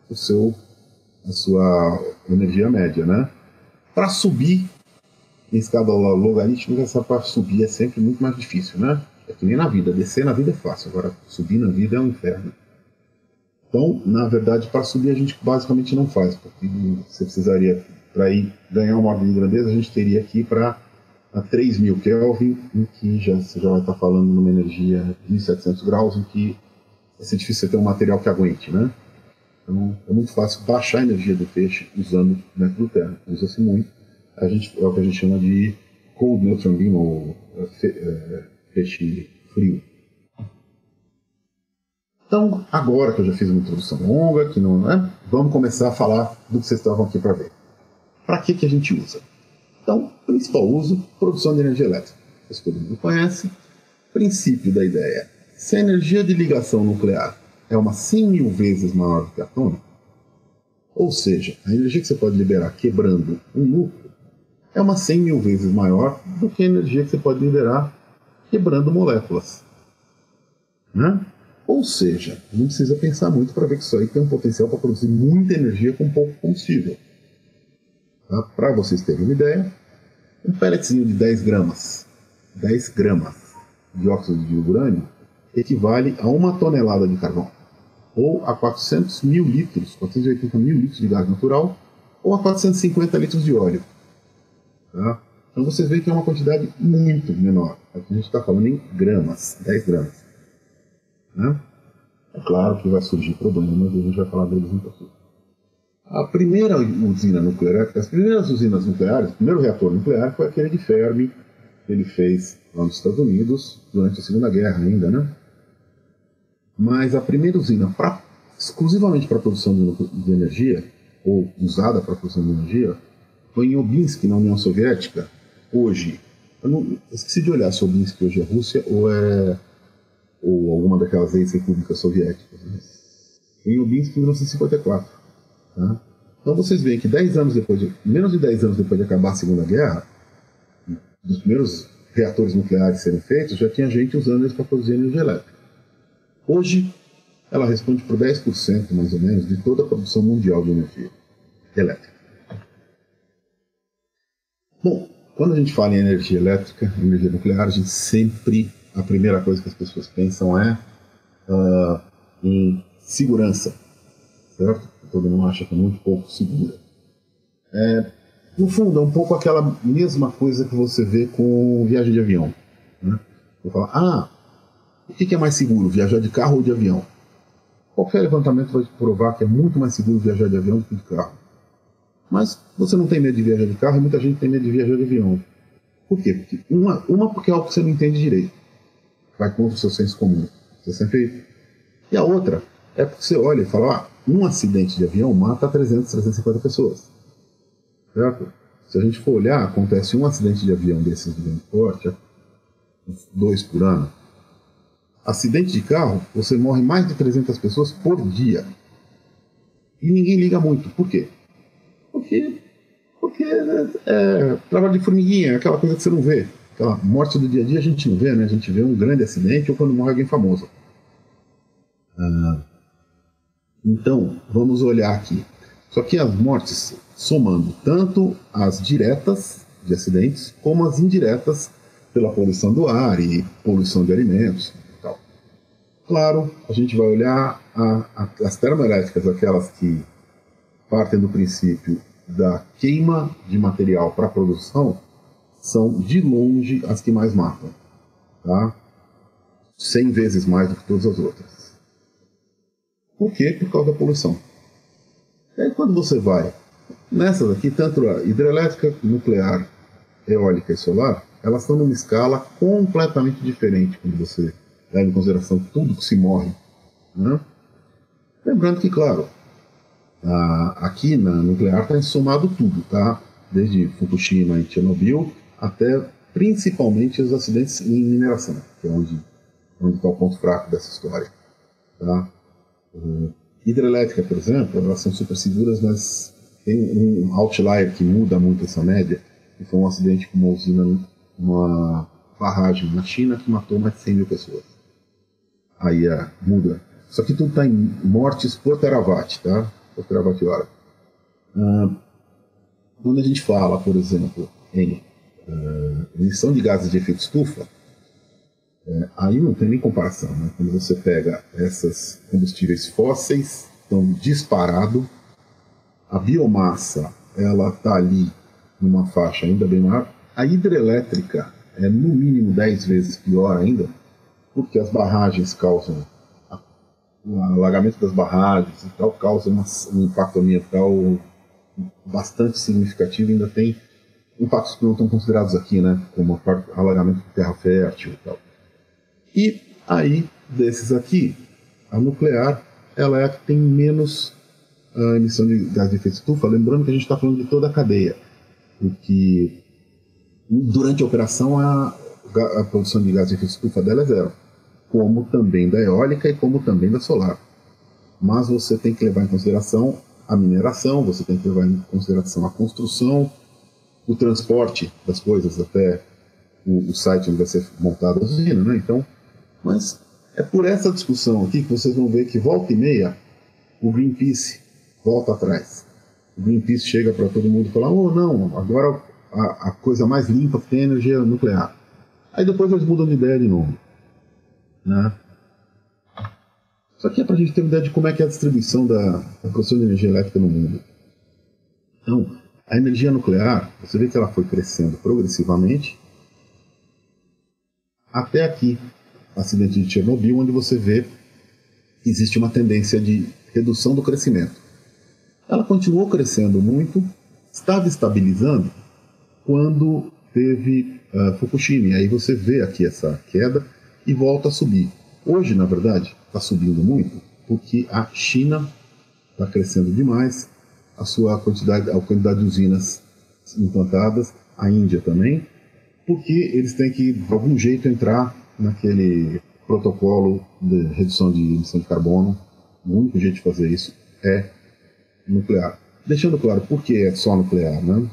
a sua energia média, né? Para subir em escala logarítmica, para subir é sempre muito mais difícil, né? É que nem na vida, descer na vida é fácil, agora subir na vida é um inferno. Então, na verdade, para subir a gente basicamente não faz, porque você precisaria, para ir ganhar uma ordem de grandeza, a gente teria que ir para 3.000 Kelvin, em que você já vai estar falando numa energia de 700 graus, em que vai ser difícil você ter um material que aguente, né? Então, é muito fácil baixar a energia do peixe usando método térmico. Usa-se muito. É o que a gente chama de cold neutron beam, ou peixe frio. Então, agora que eu já fiz uma introdução longa, que não é, vamos começar a falar do que vocês estavam aqui para ver. Para que a gente usa? Então, principal uso, produção de energia elétrica. Isso todo mundo conhece. O princípio da ideia: se a energia de ligação nuclear é uma 100.000 vezes maior do que a atômica, ou seja, a energia que você pode liberar quebrando um núcleo é uma 100.000 vezes maior do que a energia que você pode liberar quebrando moléculas, né? Ou seja, não precisa pensar muito para ver que isso aí tem um potencial para produzir muita energia com pouco combustível. Tá? Para vocês terem uma ideia, um pelletzinho de 10 gramas de óxido de urânio equivale a 1 tonelada de carvão, ou a 480 mil litros de gás natural, ou a 450 litros de óleo. Tá? Então vocês veem que é uma quantidade muito menor. Aqui a gente está falando em gramas, 10 gramas. Né? É claro que vai surgir problemas, mas a gente vai falar deles um pouquinho. A primeira usina nuclear, as primeiras usinas nucleares, o primeiro reator nuclear foi aquele de Fermi, que ele fez lá nos Estados Unidos, durante a Segunda Guerra ainda, né? Mas a primeira usina exclusivamente para a produção de energia, ou usada para a produção de energia, foi em Obinsk, na União Soviética. Hoje, eu esqueci de olhar se Obinsk hoje é Rússia ou alguma daquelas ex-repúblicas soviéticas. Né? Em Obinsk, em 1954. Tá? Então vocês veem que menos de 10 anos depois de acabar a Segunda Guerra, dos primeiros reatores nucleares serem feitos, já tinha gente usando eles para produzir energia elétrica. Hoje, ela responde por 10%, mais ou menos, de toda a produção mundial de energia elétrica. Bom, quando a gente fala em energia elétrica, energia nuclear, a primeira coisa que as pessoas pensam é em segurança, certo? Todo mundo acha que é muito pouco segura. No fundo, é um pouco aquela mesma coisa que você vê com viagem de avião. Né? Você fala, o que é mais seguro, viajar de carro ou de avião? Qualquer levantamento vai provar que é muito mais seguro viajar de avião do que de carro. Mas você não tem medo de viajar de carro e muita gente tem medo de viajar de avião. Por quê? Porque é algo que você não entende direito. Vai contra o seu senso comum. Você sempre... E a outra é porque você olha e fala, um acidente de avião mata 350 pessoas. Certo? Se a gente for olhar, acontece um acidente de avião desses de grande porte, 2 por ano. Acidente de carro, você morre mais de 300 pessoas por dia. E ninguém liga muito. Por quê? Porque trabalho de formiguinha, aquela coisa que você não vê. Aquela morte do dia a dia a gente não vê, né? A gente vê um grande acidente ou quando morre alguém famoso. Então, vamos olhar aqui. Só que as mortes, somando tanto as diretas de acidentes, como as indiretas pela poluição do ar e poluição de alimentos e tal. Claro, a gente vai olhar as termoelétricas, aquelas que partem do princípio da queima de material para produção, são de longe as que mais matam. Tá? 100 vezes mais do que todas as outras. Por quê? Por causa da poluição. E aí quando você vai nessas aqui, tanto a hidrelétrica, nuclear, eólica e solar, elas estão numa escala completamente diferente quando você leva em consideração tudo que se morre. Né? Lembrando que, claro, aqui na nuclear está somado tudo, tá? Desde Fukushima e Chernobyl até principalmente os acidentes em mineração, que é onde está o ponto fraco dessa história. Tá? Hidrelétrica, por exemplo, elas são super seguras, mas tem um outlier que muda muito essa média, que foi um acidente com uma usina, uma barragem na China que matou mais de 100 mil pessoas. Aí muda. Só que tudo está em mortes por terawatt, tá? Por terawatt-hora. Quando a gente fala, por exemplo, em emissão de gases de efeito estufa, aí não tem nem comparação, né? Quando você pega esses combustíveis fósseis, estão disparados, a biomassa ela está ali numa faixa ainda bem maior, a hidrelétrica é no mínimo 10 vezes pior ainda, porque as barragens causam o alagamento das barragens e tal, causa um impacto ambiental bastante significativo, ainda tem impactos que não estão considerados aqui, né? Como alagamento de terra fértil e tal. E aí, desses aqui, a nuclear, ela é a que tem menos emissão de gás de efeito estufa, lembrando que a gente está falando de toda a cadeia, porque durante a operação a produção de gás de efeito estufa dela é zero, como também da eólica e como também da solar. Mas você tem que levar em consideração a mineração, você tem que levar em consideração a construção, o transporte das coisas até o site onde vai ser montada a usina, né? Então, mas é por essa discussão aqui que vocês vão ver que volta e meia o Greenpeace volta atrás. O Greenpeace chega para todo mundo e fala: oh, não, agora a coisa mais limpa que tem é energia nuclear. Aí depois eles mudam de ideia de novo, né? Isso aqui é para a gente ter uma ideia de como é que é a distribuição da produção de energia elétrica no mundo. Então, a energia nuclear, você vê que ela foi crescendo progressivamente até aqui, acidente de Chernobyl, onde você vê que existe uma tendência de redução do crescimento. Ela continuou crescendo muito, estava estabilizando quando teve Fukushima. E aí você vê aqui essa queda e volta a subir. Hoje, na verdade, está subindo muito porque a China está crescendo demais, a quantidade de usinas implantadas, a Índia também, porque eles têm que, de algum jeito, entrar naquele protocolo de redução de emissão de carbono. O único jeito de fazer isso é nuclear. Deixando claro por que é só nuclear, né?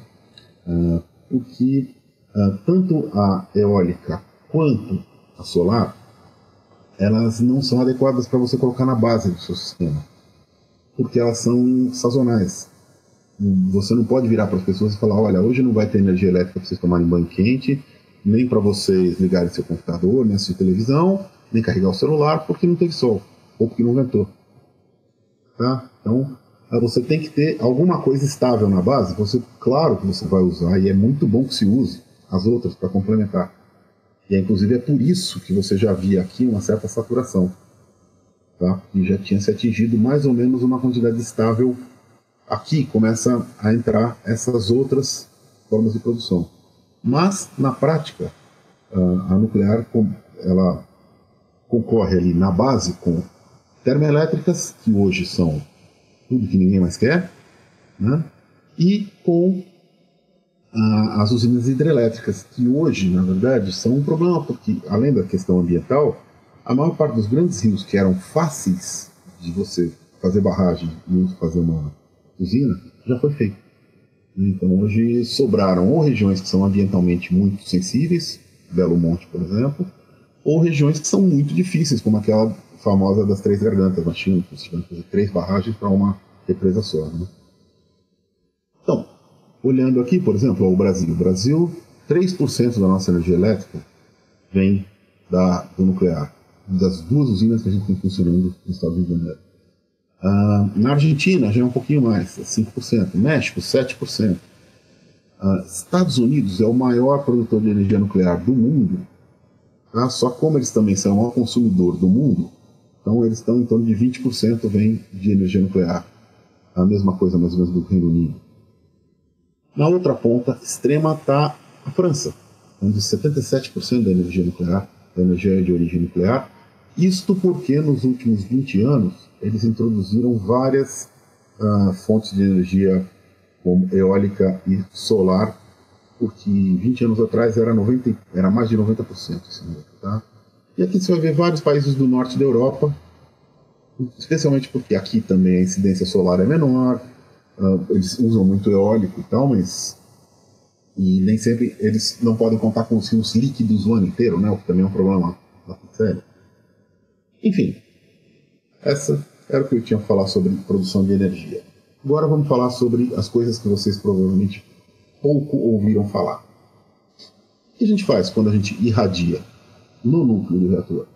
Porque tanto a eólica quanto a solar, elas não são adequadas para você colocar na base do seu sistema, porque elas são sazonais. Você não pode virar para as pessoas e falar: olha, hoje não vai ter energia elétrica para vocês tomarem banho quente, nem para vocês ligarem seu computador, nem assistir televisão, nem carregar o celular, porque não teve sol, ou porque não ventou. Tá? Então, você tem que ter alguma coisa estável na base. Claro que você vai usar, e é muito bom que se use as outras para complementar. E inclusive é por isso que você já via aqui uma certa saturação, tá? E já tinha se atingido mais ou menos uma quantidade estável. Aqui começa a entrar essas outras formas de produção. Mas, na prática, a nuclear ela concorre ali na base com termoelétricas, que hoje são tudo que ninguém mais quer, né? E com as usinas hidrelétricas, que hoje, na verdade, são um problema, porque, além da questão ambiental, a maior parte dos grandes rios que eram fáceis de você fazer barragem e fazer uma usina, já foi feito. Então, hoje sobraram ou regiões que são ambientalmente muito sensíveis, Belo Monte, por exemplo, ou regiões que são muito difíceis, como aquela famosa das Três Gargantas na China, que tiveram que fazer 3 barragens para uma represa só, né? Então, olhando aqui, por exemplo, o Brasil, 3% da nossa energia elétrica vem do nuclear, das 2 usinas que a gente tem funcionando no estado do Rio de Janeiro. Na Argentina já é um pouquinho mais, 5%. México, 7%. Estados Unidos é o maior produtor de energia nuclear do mundo, tá? Só como eles também são o maior consumidor do mundo, então eles estão em torno de 20% vem de energia nuclear. A mesma coisa mais ou menos do Reino Unido. Na outra ponta extrema está a França, onde 77% da energia nuclear, da energia de origem nuclear. Isto porque nos últimos 20 anos eles introduziram várias fontes de energia, como eólica e solar, porque 20 anos atrás era mais de 90%. Tá? E aqui você vai ver vários países do norte da Europa, especialmente porque aqui também a incidência solar é menor, Eles usam muito eólico e tal, mas e nem sempre eles não podem contar com os rios líquidos o ano inteiro, né? O que também é um problema bastante sério. Enfim, essa era o que eu tinha a falar sobre produção de energia. Agora vamos falar sobre as coisas que vocês provavelmente pouco ouviram falar. O que a gente faz quando a gente irradia no núcleo do reator?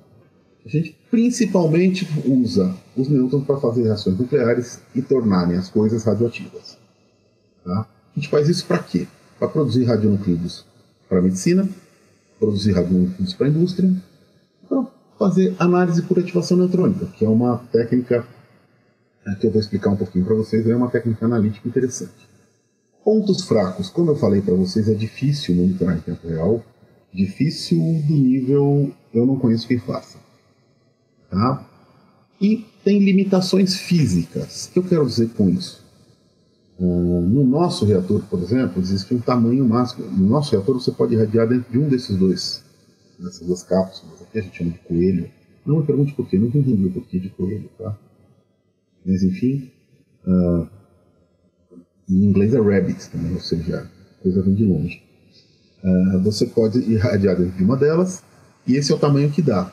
A gente principalmente usa os nêutrons para fazer reações nucleares e tornarem as coisas radioativas. Tá? A gente faz isso para quê? Para produzir radionuclídeos para a medicina, produzir radionuclídeos para a indústria, para fazer análise por ativação neutrônica, que é uma técnica que eu vou explicar um pouquinho para vocês, é uma técnica analítica interessante. Pontos fracos, como eu falei para vocês, é difícil monitorar em tempo real, difícil do nível eu não conheço quem faça. Tá? E tem limitações físicas. O que eu quero dizer com isso? No nosso reator, por exemplo, existe um tamanho máximo. No nosso reator você pode irradiar dentro de um dessas duas cápsulas. Aqui a gente chama de coelho. Não me pergunte por quê, não entendi o porquê de coelho, tá? Mas enfim, em inglês é rabbit também, ou seja, a coisa vem de longe. Você pode irradiar dentro de uma delas, e esse é o tamanho que dá.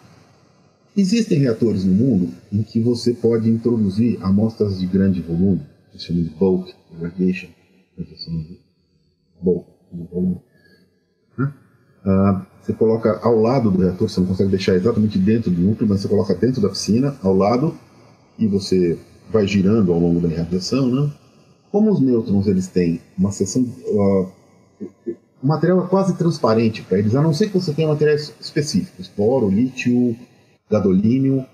Existem reatores no mundo em que você pode introduzir amostras de grande volume, que se chama de bulk irradiation, você coloca ao lado do reator, você não consegue deixar exatamente dentro do núcleo, mas você coloca dentro da piscina, ao lado, e você vai girando ao longo da irradiação, né? Como os nêutrons eles têm uma seção, o material é quase transparente para eles, a não ser que você tenha materiais específicos, boro, lítio, gadolínio.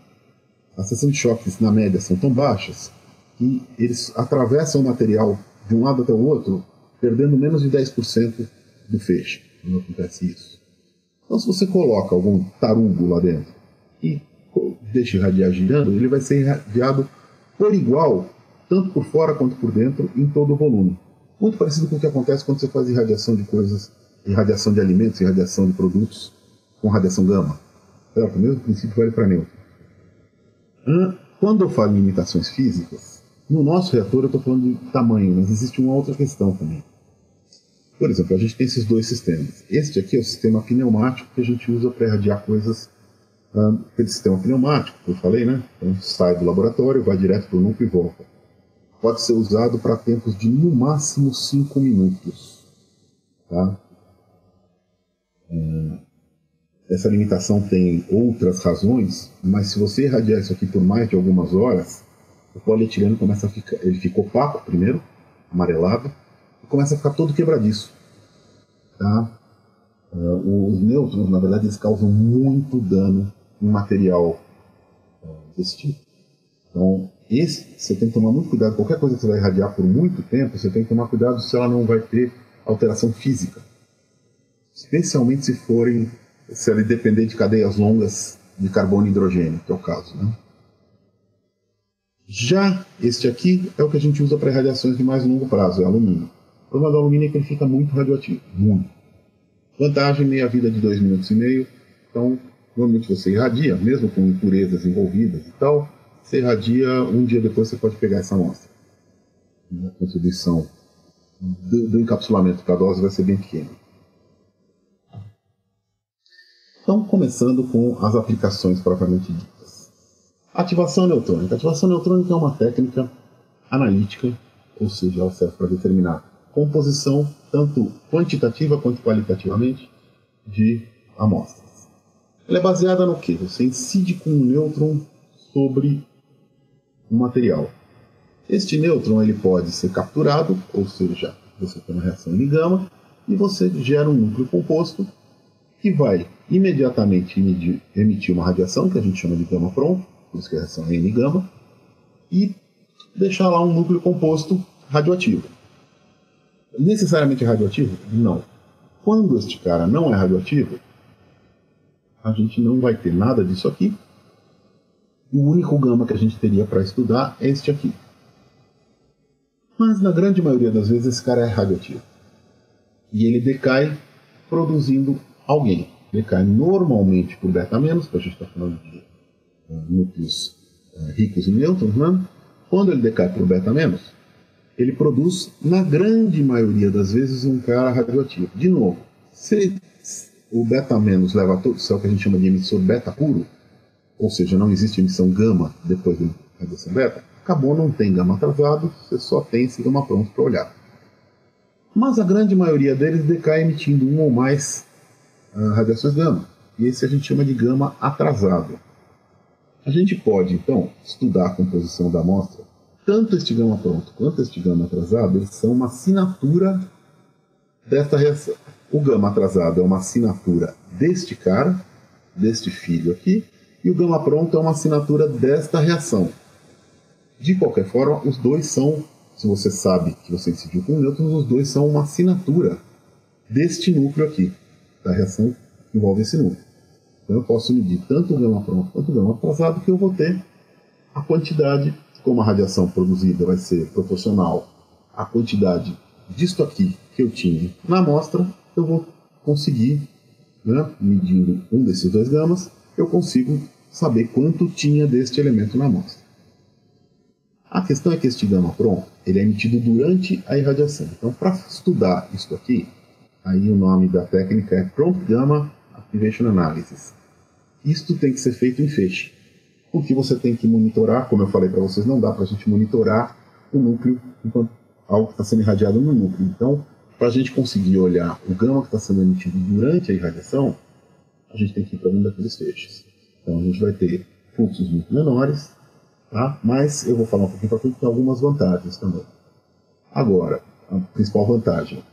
A seção de choques na média são tão baixas que eles atravessam o material de um lado até o outro, perdendo menos de 10% do feixe quando acontece isso. Então, se você coloca algum tarugo lá dentro e deixa irradiar girando, ele vai ser irradiado por igual, tanto por fora quanto por dentro, em todo o volume. Muito parecido com o que acontece quando você faz irradiação de coisas, irradiação de alimentos, irradiação de produtos com radiação gama. Certo? O mesmo princípio vale para nêutron. Quando eu falo em limitações físicas, no nosso reator eu estou falando de tamanho, mas existe uma outra questão também. Por exemplo, a gente tem esses dois sistemas. Este aqui é o sistema pneumático que a gente usa para irradiar coisas. Aquele sistema pneumático que eu falei, né? Então, sai do laboratório, vai direto para o núcleo e volta. Pode ser usado para tempos de no máximo 5 minutos. Tá? Essa limitação tem outras razões, mas se você irradiar isso aqui por mais de algumas horas, o polietileno começa a ficar, ele fica opaco primeiro, amarelado, e começa a ficar todo quebradiço. Tá? Os nêutrons, na verdade, eles causam muito dano em material desse tipo. Então, você tem que tomar muito cuidado. Qualquer coisa que você vai irradiar por muito tempo, você tem que tomar cuidado se ela não vai ter alteração física. Especialmente se ela depender de cadeias longas de carbono e hidrogênio, que é o caso. Né? Já este aqui é o que a gente usa para irradiações de mais longo prazo, é alumínio. O problema do alumínio é que ele fica muito radioativo, muito. Vantagem, meia-vida de 2,5 minutos. Então, normalmente você irradia, mesmo com impurezas envolvidas e tal, você irradia, um dia depois você pode pegar essa amostra. A contribuição do encapsulamento para a dose vai ser bem pequena. Então, começando com as aplicações propriamente ditas. Ativação neutrônica. Ativação neutrônica é uma técnica analítica, ou seja, ela serve para determinar composição, tanto quantitativa quanto qualitativamente, de amostras. Ela é baseada no quê? Você incide com um nêutron sobre um material. Este nêutron ele pode ser capturado, ou seja, você tem uma reação N-gama, e você gera um núcleo composto que vai imediatamente emitir uma radiação, que a gente chama de gama pronto, por isso que a reação é N-gama, e deixar lá um núcleo composto radioativo. Necessariamente radioativo? Não. Quando este cara não é radioativo, a gente não vai ter nada disso aqui. O único gama que a gente teria para estudar é este aqui. Mas na grande maioria das vezes esse cara é radioativo. E ele decai produzindo alguém. Decai normalmente por beta-, que a gente está falando de núcleos ricos em nêutrons, né? Quando ele decai por beta-, ele produz, na grande maioria das vezes, um cara radioativo. De novo, se o beta- leva a todo, isso é o que a gente chama de emissor beta puro, ou seja, não existe emissão gama depois da radiação beta, acabou, não tem gama atrasado, você só tem esse gama pronto para olhar. Mas a grande maioria deles decai emitindo um ou mais radiações gama, e esse a gente chama de gama atrasado. A gente pode, então, estudar a composição da amostra. Tanto este gama pronto quanto este gama atrasado, eles são uma assinatura desta reação. O gama atrasado é uma assinatura deste cara, deste filho aqui, e o gama pronto é uma assinatura desta reação. De qualquer forma, os dois são, se você sabe que você incidiu com nêutrons, os dois são uma assinatura deste núcleo aqui, da reação que envolve esse núcleo. Então eu posso medir tanto o gama pronto quanto o gama atrasado, que eu vou ter a quantidade, como a radiação produzida vai ser proporcional à quantidade disto aqui que eu tinha na amostra, eu vou conseguir, medindo um desses dois gamas, eu consigo saber quanto tinha deste elemento na amostra. A questão é que este gama pronto, ele é emitido durante a irradiação. Então, para estudar isso aqui, aí o nome da técnica é Prompt Gamma Activation Analysis. Isto tem que ser feito em feixe, porque você tem que monitorar, como eu falei para vocês, não dá para a gente monitorar o núcleo enquanto algo que está sendo irradiado no núcleo. Então, para a gente conseguir olhar o gama que está sendo emitido durante a irradiação, a gente tem que ir para dentro daqueles feixes. Então, a gente vai ter fluxos muito menores, tá? Mas eu vou falar um pouquinho para frente, que tem algumas vantagens também. Agora, a principal vantagem,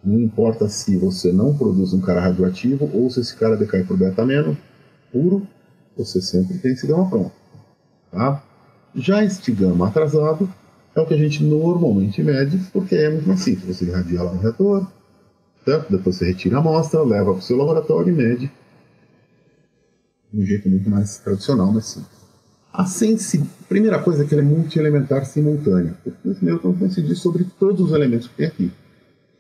não importa se você não produz um cara radioativo ou se esse cara decai por beta-ameno puro, você sempre tem esse gama pronto. Tá? Já este gama atrasado é o que a gente normalmente mede, porque é muito mais simples. Você irradia lá no reator, certo? Depois você retira a amostra, leva para o seu laboratório e mede de um jeito muito mais tradicional, mais simples. A primeira coisa é que ele é multi-elementar simultâneo, porque os nêutrons vão incidir sobre todos os elementos que tem aqui.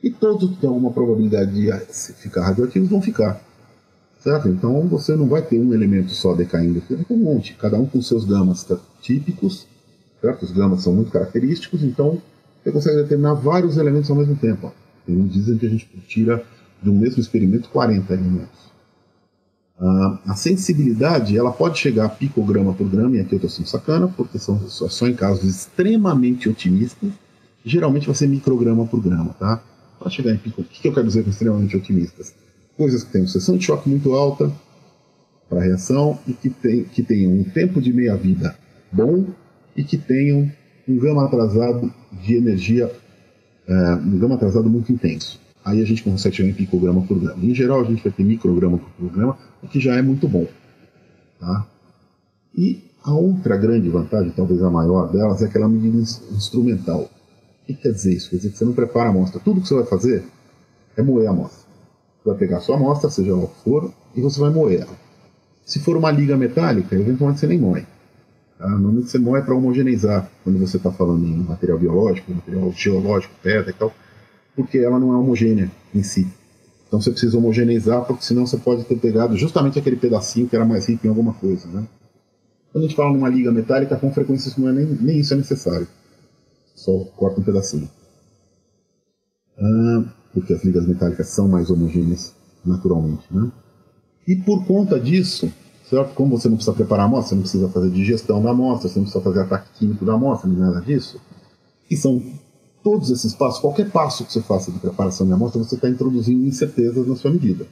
E todos que têm alguma probabilidade de ficar radioativos vão ficar. Certo? Então você não vai ter um elemento só decaindo, tem um monte, cada um com seus gamas típicos, certo? Os gamas são muito característicos, então você consegue determinar vários elementos ao mesmo tempo. Dizem que a gente tira de um mesmo experimento 40 elementos. A sensibilidade ela pode chegar a picograma por grama, e aqui eu estou sendo sacana, porque são só em casos extremamente otimistas, geralmente vai ser micrograma por grama. Tá? Pode chegar em pico. O que eu quero dizer com extremamente otimistas? Coisas que tenham seção de choque muito alta para a reação e que tenham um tempo de meia-vida bom e que tenham um gama atrasado de energia, um gama atrasado muito intenso. Aí a gente consegue chegar em picograma por grama. Em geral, a gente vai ter micrograma por grama, o que já é muito bom. Tá? E a outra grande vantagem, talvez a maior delas, é aquela medida instrumental. O que quer dizer isso? Quer dizer que você não prepara a amostra. Tudo que você vai fazer é moer a amostra. Você vai pegar a sua amostra, seja lá o que for, e você vai moer ela. Se for uma liga metálica, eventualmente você nem moe. Tá? Normalmente você moe para homogeneizar, quando você está falando em material biológico, material geológico, pedra e tal, porque ela não é homogênea em si. Então você precisa homogeneizar, porque senão você pode ter pegado justamente aquele pedacinho que era mais rico em alguma coisa. Né? Quando a gente fala numa liga metálica, com frequência isso não é nem isso é necessário. Só corta um pedacinho. Porque as ligas metálicas são mais homogêneas naturalmente. Né? E por conta disso, certo? Como você não precisa preparar a amostra, você não precisa fazer digestão da amostra, você não precisa fazer ataque químico da amostra, nem nada disso. E são todos esses passos, qualquer passo que você faça de preparação de amostra, você está introduzindo incertezas na sua medida.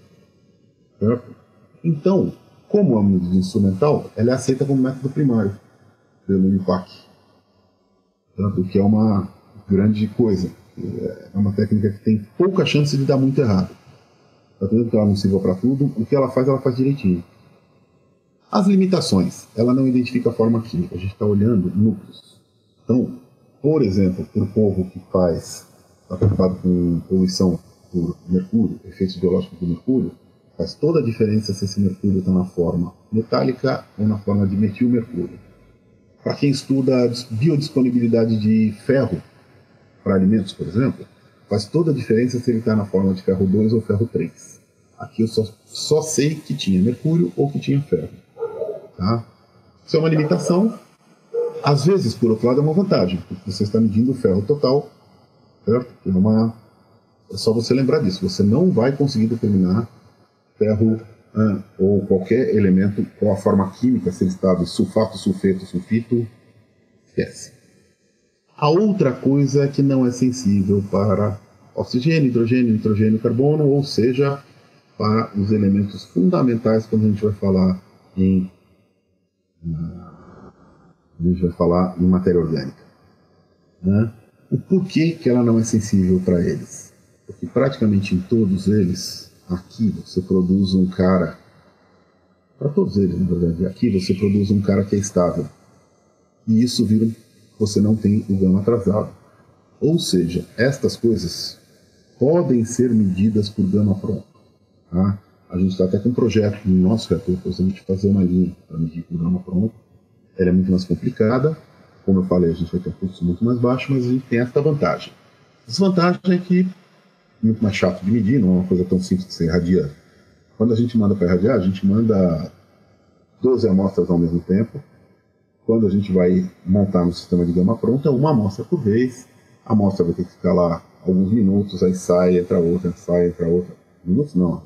Certo? Então, como a medida instrumental, ela é aceita como método primário pelo IUPAC. O que é uma grande coisa. É uma técnica que tem pouca chance de dar muito errado. Tá vendo que ela não sirva para tudo, o que ela faz direitinho. As limitações, ela não identifica a forma química, a gente está olhando núcleos. Então, por exemplo, para o povo que está preocupado com poluição por mercúrio, efeitos biológicos do mercúrio, faz toda a diferença se esse mercúrio está na forma metálica ou na forma de metilmercúrio. Para quem estuda a biodisponibilidade de ferro para alimentos, por exemplo, faz toda a diferença se ele está na forma de ferro 2 ou ferro 3. Aqui eu só sei que tinha mercúrio ou que tinha ferro. Tá? Isso é uma limitação. Às vezes, por outro lado, é uma vantagem, porque você está medindo o ferro total certo? É só você lembrar disso. Você não vai conseguir determinar ferro ou qualquer elemento com a forma química, se ele está de sulfato, sulfeto, sulfito, esquece. A outra coisa é que não é sensível para oxigênio, hidrogênio, nitrogênio, carbono, ou seja, para os elementos fundamentais quando a gente vai falar em matéria orgânica. Né? O porquê que ela não é sensível para eles? Porque praticamente em todos eles, aqui você produz um cara, para todos eles na verdade, aqui você produz um cara que é estável. E isso vira, você não tem o gama atrasado. Ou seja, estas coisas podem ser medidas por gama pronto. Tá? A gente está até com um projeto no nosso reator, para a gente fazer uma linha para medir por gama pronto. Ela é muito mais complicada. Como eu falei, a gente vai ter um custo muito mais baixo, mas a gente tem essa vantagem. A desvantagem é que é muito mais chato de medir, não é uma coisa tão simples que você irradia. Quando a gente manda para irradiar, a gente manda 12 amostras ao mesmo tempo. Quando a gente vai montar no sistema de gama pronto, é uma amostra por vez. A amostra vai ter que ficar lá alguns minutos, aí sai, entra outra, sai, entra outra. Minutos não,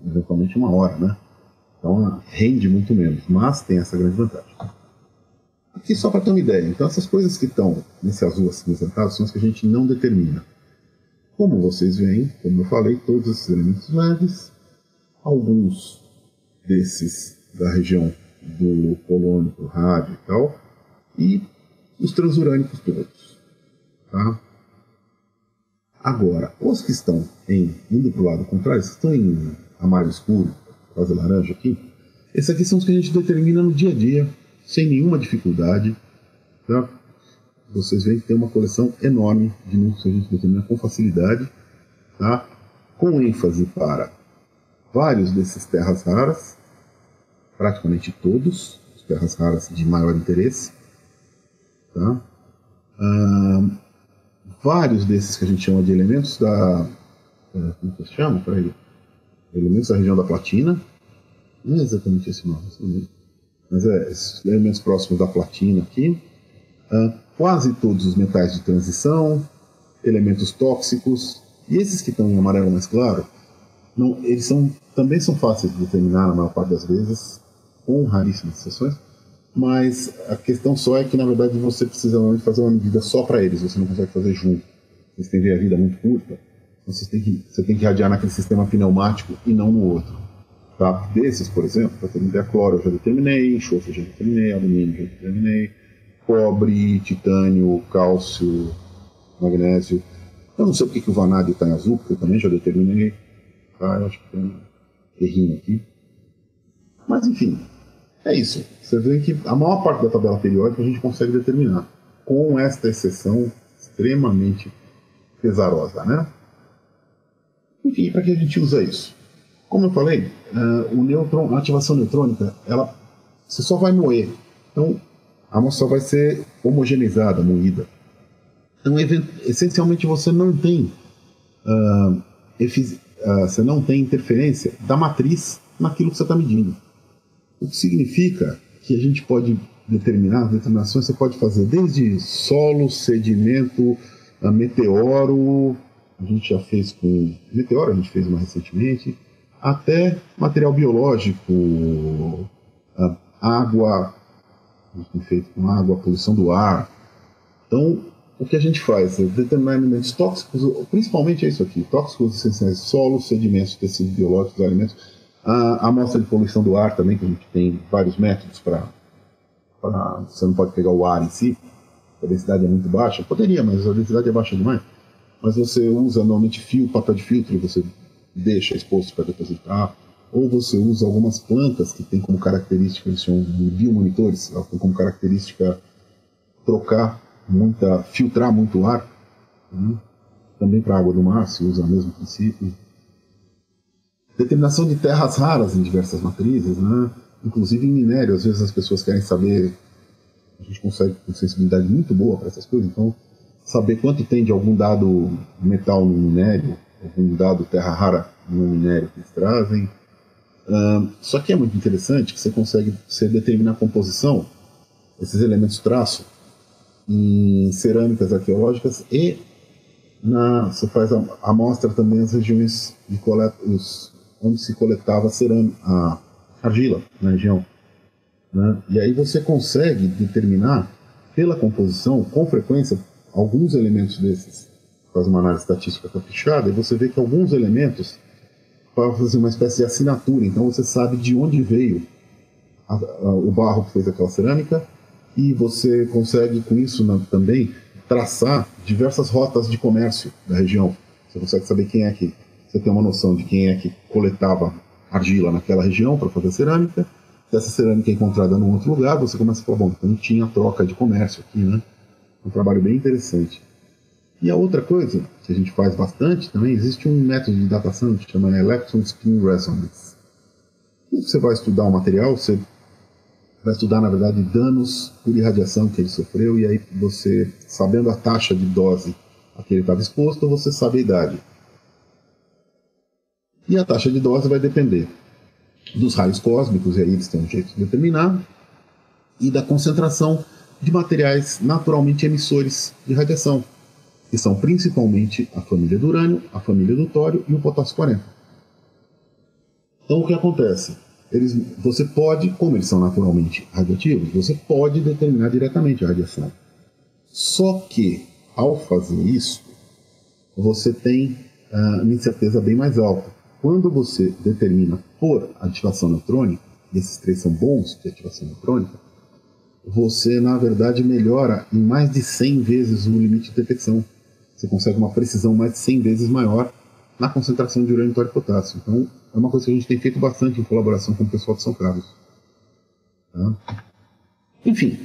eventualmente uma hora, né? Então rende muito menos, mas tem essa grande vantagem. Aqui só para ter uma ideia, então essas coisas que estão nesse azul acinzentado são as que a gente não determina. Como vocês veem, como eu falei, todos esses elementos leves, alguns desses da região do polônio, do rádio e tal, e os transurânicos todos. Tá? Agora, os que estão indo para o lado contrário, que estão em amarelo escuro, quase laranja aqui, esses aqui são os que a gente determina no dia a dia, sem nenhuma dificuldade. Tá? Vocês veem que tem uma coleção enorme de núcleos que a gente determina com facilidade, tá? Com ênfase para vários desses terras raras, praticamente todos, as terras raras de maior interesse. Tá? Vários desses que a gente chama de elementos da... como que se chama? Elementos da região da platina. Não é exatamente esse nome, mas esses elementos próximos da platina aqui. Quase todos os metais de transição, elementos tóxicos, e esses que estão em amarelo mais claro, não, eles também são fáceis de determinar na maior parte das vezes, com raríssimas exceções, mas a questão só é que, na verdade, você precisa fazer uma medida só para eles, você não consegue fazer junto. Vocês têm a vida muito curta, então você tem que irradiar naquele sistema pneumático e não no outro. Tá? Desses, por exemplo, para ter uma ideia, cloro eu já determinei, enxofre eu já determinei, alumínio eu já determinei, cobre, titânio, cálcio, magnésio. Eu não sei porque que o vanádio está em azul, porque eu também já determinei. Tá? Eu acho que tem um errinho aqui. Mas enfim, é isso. Você vê que a maior parte da tabela periódica a gente consegue determinar, com esta exceção extremamente pesarosa, né? Enfim, para que a gente usa isso? Como eu falei, a ativação neutrônica, você só vai moer. Então, a amostra vai ser homogeneizada, moída. Então, essencialmente, você não tem interferência da matriz naquilo que você está medindo. O que significa que a gente pode determinações você pode fazer desde solo, sedimento, meteoro, a gente já fez com meteoro, a gente fez uma recentemente, até material biológico, água, a gente tem feito com água, poluição do ar. Então, o que a gente faz é determinar elementos tóxicos, principalmente é isso aqui, tóxicos essenciais, solo, sedimentos, tecidos biológicos, alimentos, a amostra de poluição do ar também, que a gente tem vários métodos para você não pode pegar o ar em si, a densidade é muito baixa, poderia, mas a densidade é baixa demais, mas você usa normalmente papel de filtro e você deixa exposto para depositar, ou você usa algumas plantas que tem como característica, eles chamam de biomonitores, elas têm como característica filtrar muito ar, né? Também para a água do mar se usa o mesmo princípio. Determinação de terras raras em diversas matrizes, né? Inclusive em minério, às vezes as pessoas querem saber, a gente consegue com sensibilidade muito boa para essas coisas, então saber quanto tem de algum dado metal no minério, algum dado terra rara no minério que eles trazem. Só que é muito interessante que você determinar a composição, esses elementos traço, em cerâmicas arqueológicas e Você faz a amostra também as regiões de onde se coletava cerâmica, a argila na região, né? E aí você consegue determinar pela composição, com frequência, alguns elementos desses. Faz uma análise estatística caprichada e você vê que alguns elementos fazem uma espécie de assinatura. Então você sabe de onde veio o barro que fez aquela cerâmica, e você consegue com isso também traçar diversas rotas de comércio da região. Você consegue saber quem é que... Você tem uma noção de quem é que coletava argila naquela região para fazer cerâmica. Se essa cerâmica é encontrada num outro lugar, você começa a falar, bom, então tinha troca de comércio aqui, né? Um trabalho bem interessante. E a outra coisa que a gente faz bastante também, existe um método de datação que chama Electron Spin Resonance. Quando você vai estudar o material, você vai estudar, na verdade, danos por irradiação que ele sofreu, e aí você, sabendo a taxa de dose a que ele estava exposto, você sabe a idade. E a taxa de dose vai depender dos raios cósmicos, e aí eles têm um jeito de determinar, e da concentração de materiais naturalmente emissores de radiação, que são principalmente a família do urânio, a família do tório e o potássio 40. Então o que acontece? Você pode, como eles são naturalmente radioativos, você pode determinar diretamente a radiação. Só que, ao fazer isso, você tem uma incerteza bem mais alta. Quando você determina por ativação neutrônica, e esses três são bons de ativação neutrônica, você, na verdade, melhora em mais de 100 vezes o limite de detecção. Você consegue uma precisão mais de 100 vezes maior na concentração de urânio, tório e potássio. Então, é uma coisa que a gente tem feito bastante em colaboração com o pessoal de São Carlos. Tá? Enfim,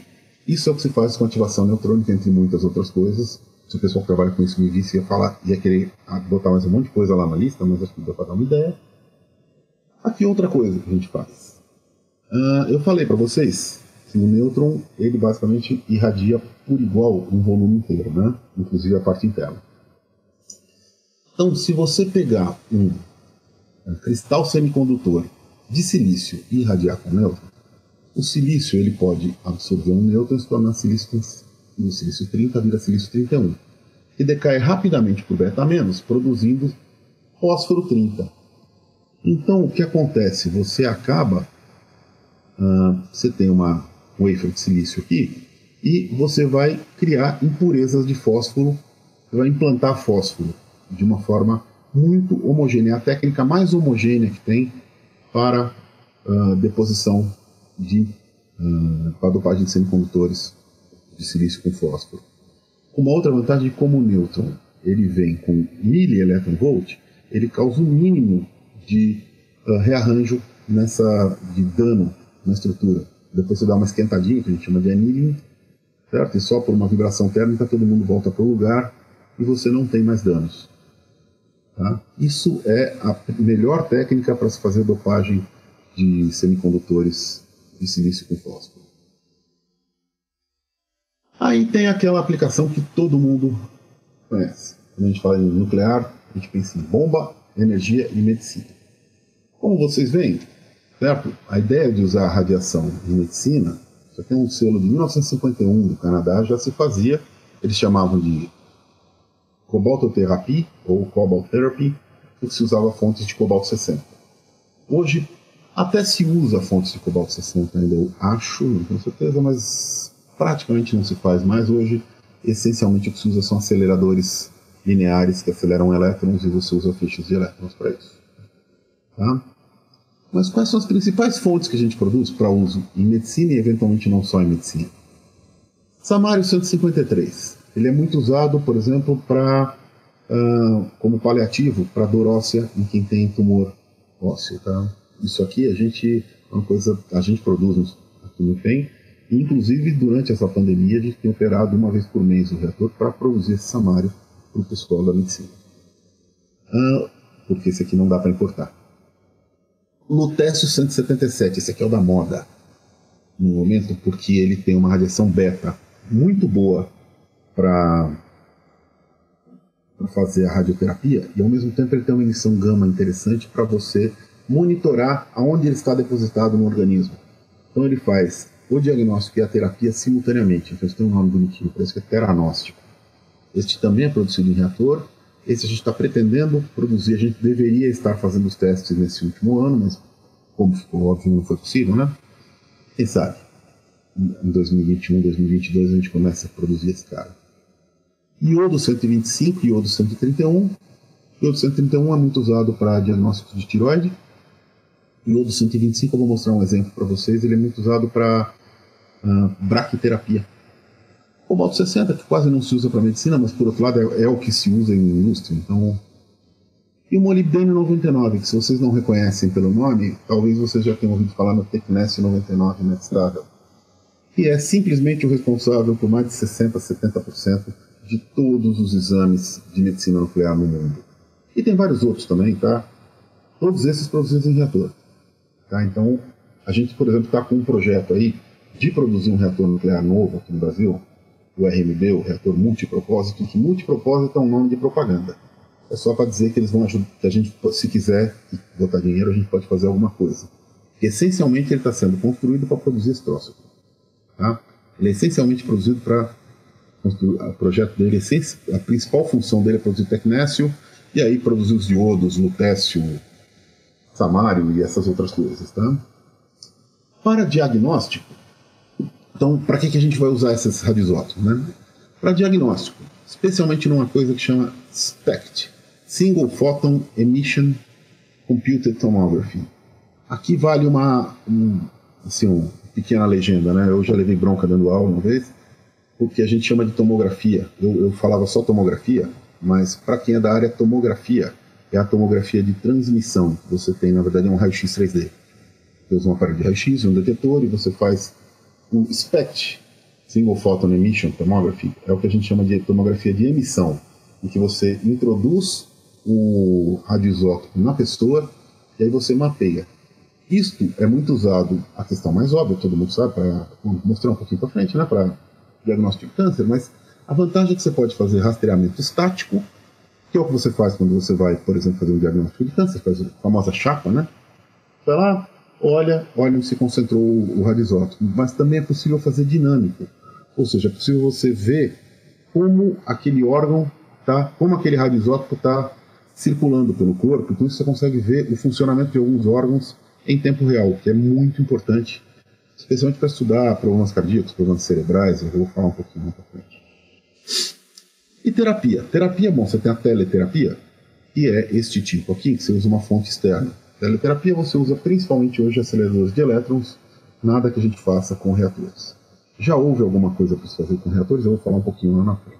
isso é o que se faz com ativação neutrônica, entre muitas outras coisas. Se o pessoal que trabalha com isso me visse, ia querer botar mais um monte de coisa lá na lista, mas acho que deu para dar uma ideia. Aqui outra coisa que a gente faz. Eu falei para vocês que o nêutron, ele basicamente irradia por igual um volume inteiro, né? Inclusive a parte interna. Então, se você pegar um cristal semicondutor de silício e irradiar com nêutron, o silício ele pode absorver um nêutron e se tornar silício, o silício 30 vira silício 31, que decai rapidamente por beta-, produzindo fósforo 30. Então, o que acontece? Você acaba... você tem uma wafer de silício aqui, e você vai criar impurezas de fósforo, você vai implantar fósforo de uma forma muito homogênea, a técnica mais homogênea que tem para deposição para dopagem de semicondutores de silício com fósforo. Uma outra vantagem é que, como o nêutron ele vem com milielectronvolt, ele causa um mínimo de rearranjo de dano na estrutura. Depois você dá uma esquentadinha, que a gente chama de annealing, certo? E só por uma vibração térmica todo mundo volta para o lugar e você não tem mais danos. Tá? Isso é a melhor técnica para se fazer dopagem de semicondutores de silício com fósforo. Aí tem aquela aplicação que todo mundo conhece. Quando a gente fala em nuclear, a gente pensa em bomba, energia e medicina. Como vocês veem, certo? A ideia de usar a radiação em medicina, isso aqui é um selo de 1951 do Canadá, já se fazia, eles chamavam de cobaltoterapia ou cobalt therapy, porque se usava fontes de cobalto 60. Hoje até se usa fontes de cobalto 60, ainda eu acho, não tenho certeza, mas praticamente não se faz mais. Hoje, essencialmente, o que se usa são aceleradores lineares que aceleram elétrons e você usa fichas de elétrons para isso. Tá? Mas quais são as principais fontes que a gente produz para uso em medicina e eventualmente não só em medicina? Samário 153. Ele é muito usado, por exemplo, como paliativo para dor óssea em quem tem tumor ósseo. Tá? Isso aqui a gente produz aqui no PEN, e inclusive durante essa pandemia a gente tem operado uma vez por mês o reator para produzir esse samário para o pessoal da medicina. Porque esse aqui não dá para importar. Lutécio 177, esse aqui é o da moda no momento, porque ele tem uma radiação beta muito boa para fazer a radioterapia, e ao mesmo tempo ele tem uma emissão gama interessante para você monitorar aonde ele está depositado no organismo. Então ele faz o diagnóstico e a terapia simultaneamente. Então isso tem um nome bonitinho, parece que é teranóstico. Este também é produzido em reator. Esse a gente está pretendendo produzir, a gente deveria estar fazendo os testes nesse último ano, mas como ficou óbvio, não foi possível, né? Quem sabe? Em 2021, 2022 a gente começa a produzir esse cara. Iodo 125 e iodo 131. Iodo 131 é muito usado para diagnóstico de tireoide. Iodo 125, eu vou mostrar um exemplo para vocês, ele é muito usado para braquiterapia. Cobalto 60, que quase não se usa para medicina, mas por outro lado é o que se usa em indústria. Então... E o molibdênio 99, que se vocês não reconhecem pelo nome, talvez vocês já tenham ouvido falar no Tecnesse 99 Medstável, que é simplesmente o responsável por mais de 60% a 70% de todos os exames de medicina nuclear no mundo. E tem vários outros também, tá? Todos esses produzidos em reator. Tá? Então, a gente, por exemplo, está com um projeto aí de produzir um reator nuclear novo aqui no Brasil, o RMB, o reator multipropósito, que multipropósito é um nome de propaganda. É só para dizer que eles vão ajudar, que a gente, se quiser botar dinheiro, a gente pode fazer alguma coisa. Essencialmente, ele está sendo construído para produzir esse troço. Tá? Ele é essencialmente produzido para construir. O projeto dele, a principal função dele é produzir tecnécio, e aí produzir os diodos, lutécio, samário e essas outras coisas. Tá? Para diagnóstico, então, para que a gente vai usar esses radioisótopos? Né? Para diagnóstico, especialmente numa coisa que chama SPECT, Single Photon Emission Computed Tomography. Aqui vale uma pequena legenda, né? Eu já levei bronca dando aula uma vez, porque a gente chama de tomografia. Eu falava só tomografia, mas para quem é da área, tomografia é a tomografia de transmissão. Você tem, na verdade, um raio-x 3D. Você usa um aparelho de raio-x, um detetor, e você faz um SPECT, Single Photon Emission Tomography, é o que a gente chama de tomografia de emissão, em que você introduz o radioisótopo na pessoa e aí você mapeia. Isto é muito usado, a questão mais óbvia, todo mundo sabe, para mostrar um pouquinho para frente, né, para diagnóstico de câncer, mas a vantagem é que você pode fazer rastreamento estático, que é o que você faz quando você vai, por exemplo, fazer um diagnóstico de câncer, faz a famosa chapa, né? Vai lá, olha onde se concentrou o radioisótopo, mas também é possível fazer dinâmico, ou seja, é possível você ver como aquele órgão como aquele radioisótopo está circulando pelo corpo, então você consegue ver o funcionamento de alguns órgãos em tempo real, que é muito importante, especialmente para estudar problemas cardíacos, problemas cerebrais, eu vou falar um pouquinho mais para frente. E terapia? Terapia, bom, você tem a teleterapia, que é este tipo aqui, que você usa uma fonte externa. Teleterapia você usa principalmente hoje aceleradores de elétrons, nada que a gente faça com reatores. Já houve alguma coisa para se fazer com reatores, eu vou falar um pouquinho lá na frente.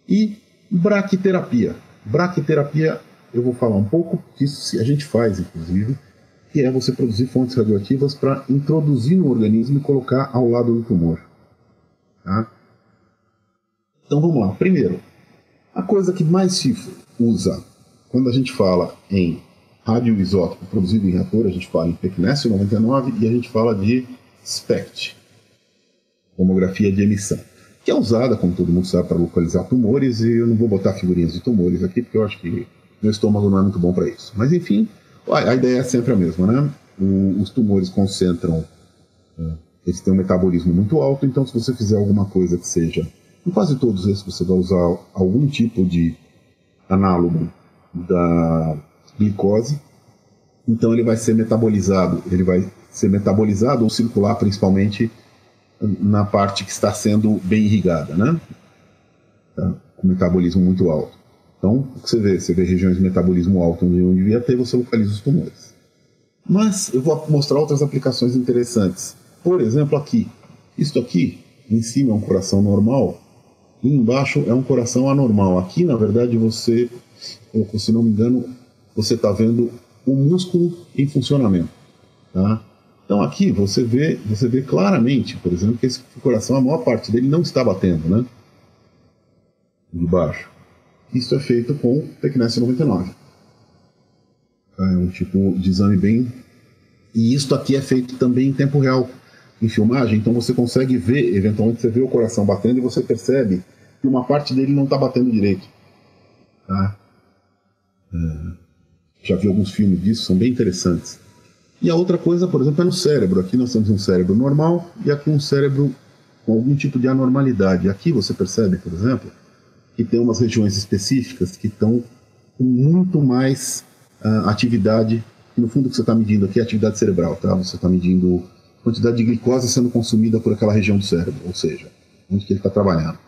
E braquiterapia. Braquiterapia eu vou falar um pouco, que isso a gente faz, inclusive, que é você produzir fontes radioativas para introduzir no organismo e colocar ao lado do tumor. Tá? Então vamos lá. Primeiro, a coisa que mais se usa quando a gente fala em radioisótopo produzido em reator, a gente fala em Tecnesse 99 e a gente fala de SPECT, tomografia de emissão, que é usada, como todo mundo sabe, para localizar tumores, e eu não vou botar figurinhas de tumores aqui, porque eu acho que meu estômago não é muito bom para isso. Mas enfim, a ideia é sempre a mesma, né? Os tumores concentram, eles têm um metabolismo muito alto, então se você fizer alguma coisa que seja, em quase todos esses você vai usar algum tipo de análogo da glicose, então ele vai ser metabolizado ou circular principalmente na parte que está sendo bem irrigada, né? Tá? Com metabolismo muito alto. Então, o que você vê regiões de metabolismo alto onde não devia ter, você localiza os tumores. Mas eu vou mostrar outras aplicações interessantes. Por exemplo, aqui. Isto aqui, em cima é um coração normal, e embaixo é um coração anormal. Aqui, na verdade, você, se não me engano, você está vendo o músculo em funcionamento. Tá? Então aqui você vê claramente, por exemplo, que esse coração, a maior parte dele não está batendo, né? De baixo. Isso é feito com Tecnesse 99. É um tipo de exame bem... E isso aqui é feito também em tempo real, em filmagem, então você consegue ver, eventualmente você vê o coração batendo e você percebe que uma parte dele não está batendo direito. Tá? Já vi alguns filmes disso, são bem interessantes. E a outra coisa, por exemplo, é no cérebro. Aqui nós temos um cérebro normal e aqui um cérebro com algum tipo de anormalidade. Aqui você percebe, por exemplo, que tem umas regiões específicas que estão com muito mais atividade, que no fundo o que você está medindo aqui é atividade cerebral, tá? Você está medindo a quantidade de glicose sendo consumida por aquela região do cérebro, ou seja, onde que ele está trabalhando.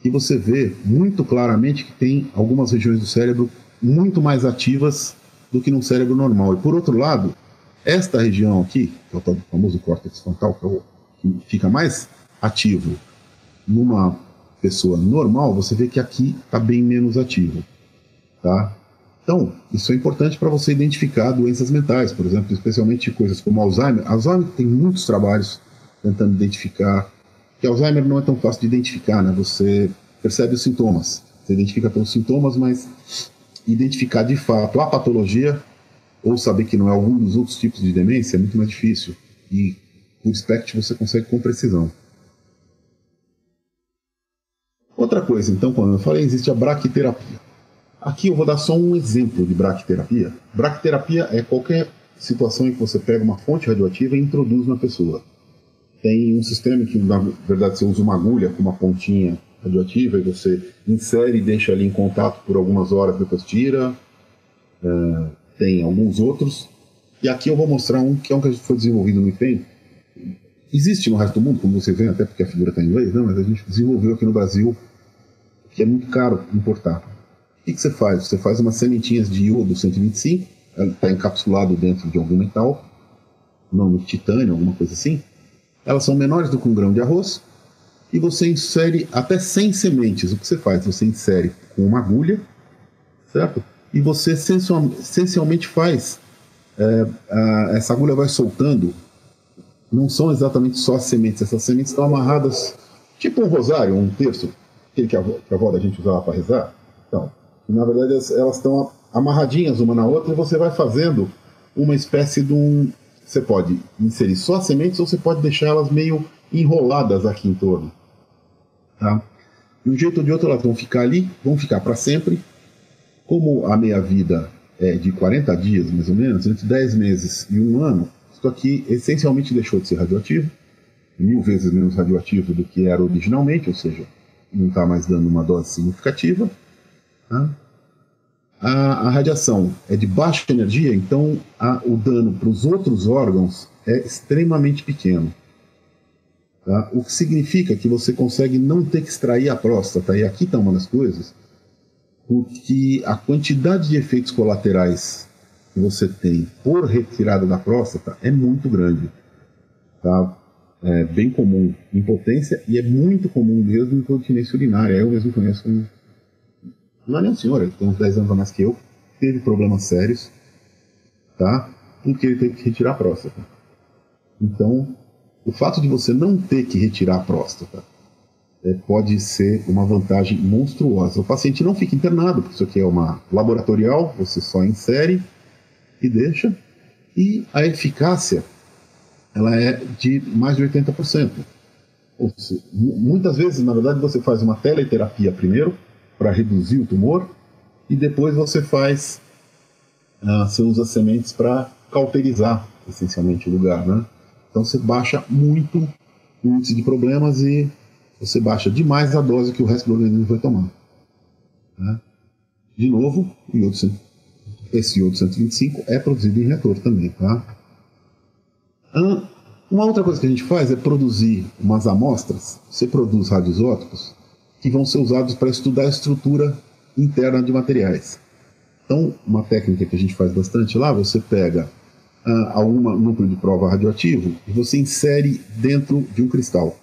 E você vê muito claramente que tem algumas regiões do cérebro muito mais ativas do que num cérebro normal. E por outro lado, esta região aqui, que é o tal do famoso córtex frontal, que fica mais ativo numa pessoa normal, você vê que aqui está bem menos ativo, tá? Então, isso é importante para você identificar doenças mentais, por exemplo, especialmente coisas como Alzheimer. Alzheimer tem muitos trabalhos tentando identificar, que Alzheimer não é tão fácil de identificar, né? Você percebe os sintomas, você identifica pelos sintomas, mas identificar de fato a patologia ou saber que não é algum dos outros tipos de demência é muito mais difícil. E o SPECT você consegue com precisão. Outra coisa, então, quando eu falei, existe a braquiterapia. Aqui eu vou dar só um exemplo de braquiterapia. Braquiterapia é qualquer situação em que você pega uma fonte radioativa e introduz na pessoa. Tem um sistema que, na verdade, você usa uma agulha com uma pontinha radioativa e você insere e deixa ali em contato por algumas horas, depois tira. Tem alguns outros. E aqui eu vou mostrar um que é um que foi desenvolvido no IPEM. Existe no resto do mundo, como você vê, até porque a figura está em inglês, não, mas a gente desenvolveu aqui no Brasil, que é muito caro importar. O que você faz? Você faz umas sementinhas de iodo 125, ela está encapsulado dentro de algum metal, não no titânio, alguma coisa assim. Elas são menores do que um grão de arroz, e você insere até 100 sementes. O que você faz? Você insere com uma agulha, certo? E você essencialmente faz, essa agulha vai soltando, não são exatamente só as sementes, essas sementes estão amarradas, tipo um rosário, um terço, aquele que a avó da gente usava para rezar. Então, na verdade elas estão amarradinhas uma na outra e você vai fazendo uma espécie de um... Você pode inserir só as sementes ou você pode deixar elas meio enroladas aqui em torno. Tá? De um jeito ou de outro elas vão ficar ali, vão ficar para sempre. Como a meia-vida é de 40 dias, mais ou menos, entre 10 meses e um ano, isso aqui essencialmente deixou de ser radioativo, 1000 vezes menos radioativo do que era originalmente, ou seja, não está mais dando uma dose significativa. Tá? A radiação é de baixa energia, então o dano para os outros órgãos é extremamente pequeno. Tá? O que significa que você consegue não ter que extrair a próstata, e aqui está uma das coisas, porque a quantidade de efeitos colaterais que você tem por retirada da próstata é muito grande. Tá? É bem comum impotência e é muito comum mesmo incontinência urinária. Eu mesmo conheço não é nem um senhor, ele tem uns 10 anos a mais que eu, teve problemas sérios, tá? Porque ele teve que retirar a próstata. Então, o fato de você não ter que retirar a próstata pode ser uma vantagem monstruosa. O paciente não fica internado, porque isso aqui é uma laboratorial, você só insere e deixa, e a eficácia ela é de mais de 80%. Ou seja, muitas vezes, na verdade, você faz uma teleterapia primeiro, para reduzir o tumor, e depois você você usa sementes para cauterizar, essencialmente, o lugar, né? Então você baixa muito o índice de problemas e você baixa demais a dose que o resto do organismo vai tomar. Né? De novo, esse iodo 125 é produzido em reator também, tá? Uma outra coisa que a gente faz é produzir umas amostras. Você produz radioisótopos que vão ser usados para estudar a estrutura interna de materiais. Então, uma técnica que a gente faz bastante lá, você pega algum núcleo de prova radioativo e você insere dentro de um cristal.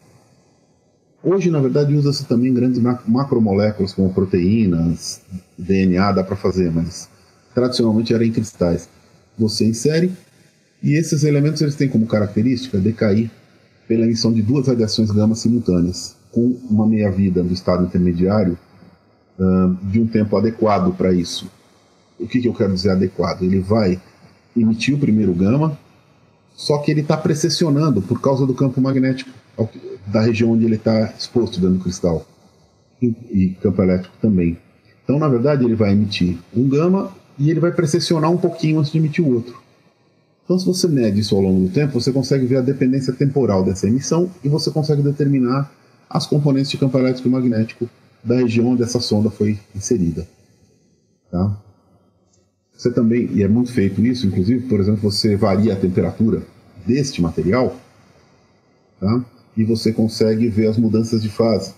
Hoje, na verdade, usa-se também grandes macromoléculas como proteínas, DNA, dá para fazer, mas tradicionalmente era em cristais. Você insere e esses elementos eles têm como característica decair pela emissão de 2 radiações gama simultâneas, com uma meia-vida no estado intermediário de um tempo adequado para isso. O que eu quero dizer adequado? Ele vai emitir o primeiro gama, só que ele está precessionando por causa do campo magnético da região onde ele está exposto dentro do cristal, e campo elétrico também. Então, na verdade, ele vai emitir um gama e ele vai precessionar um pouquinho antes de emitir o outro. Então, se você mede isso ao longo do tempo, você consegue ver a dependência temporal dessa emissão e você consegue determinar as componentes de campo elétrico e magnético da região onde essa sonda foi inserida. Tá? Você também, e é muito feito isso, inclusive, por exemplo, você varia a temperatura deste material, tá? E você consegue ver as mudanças de fase.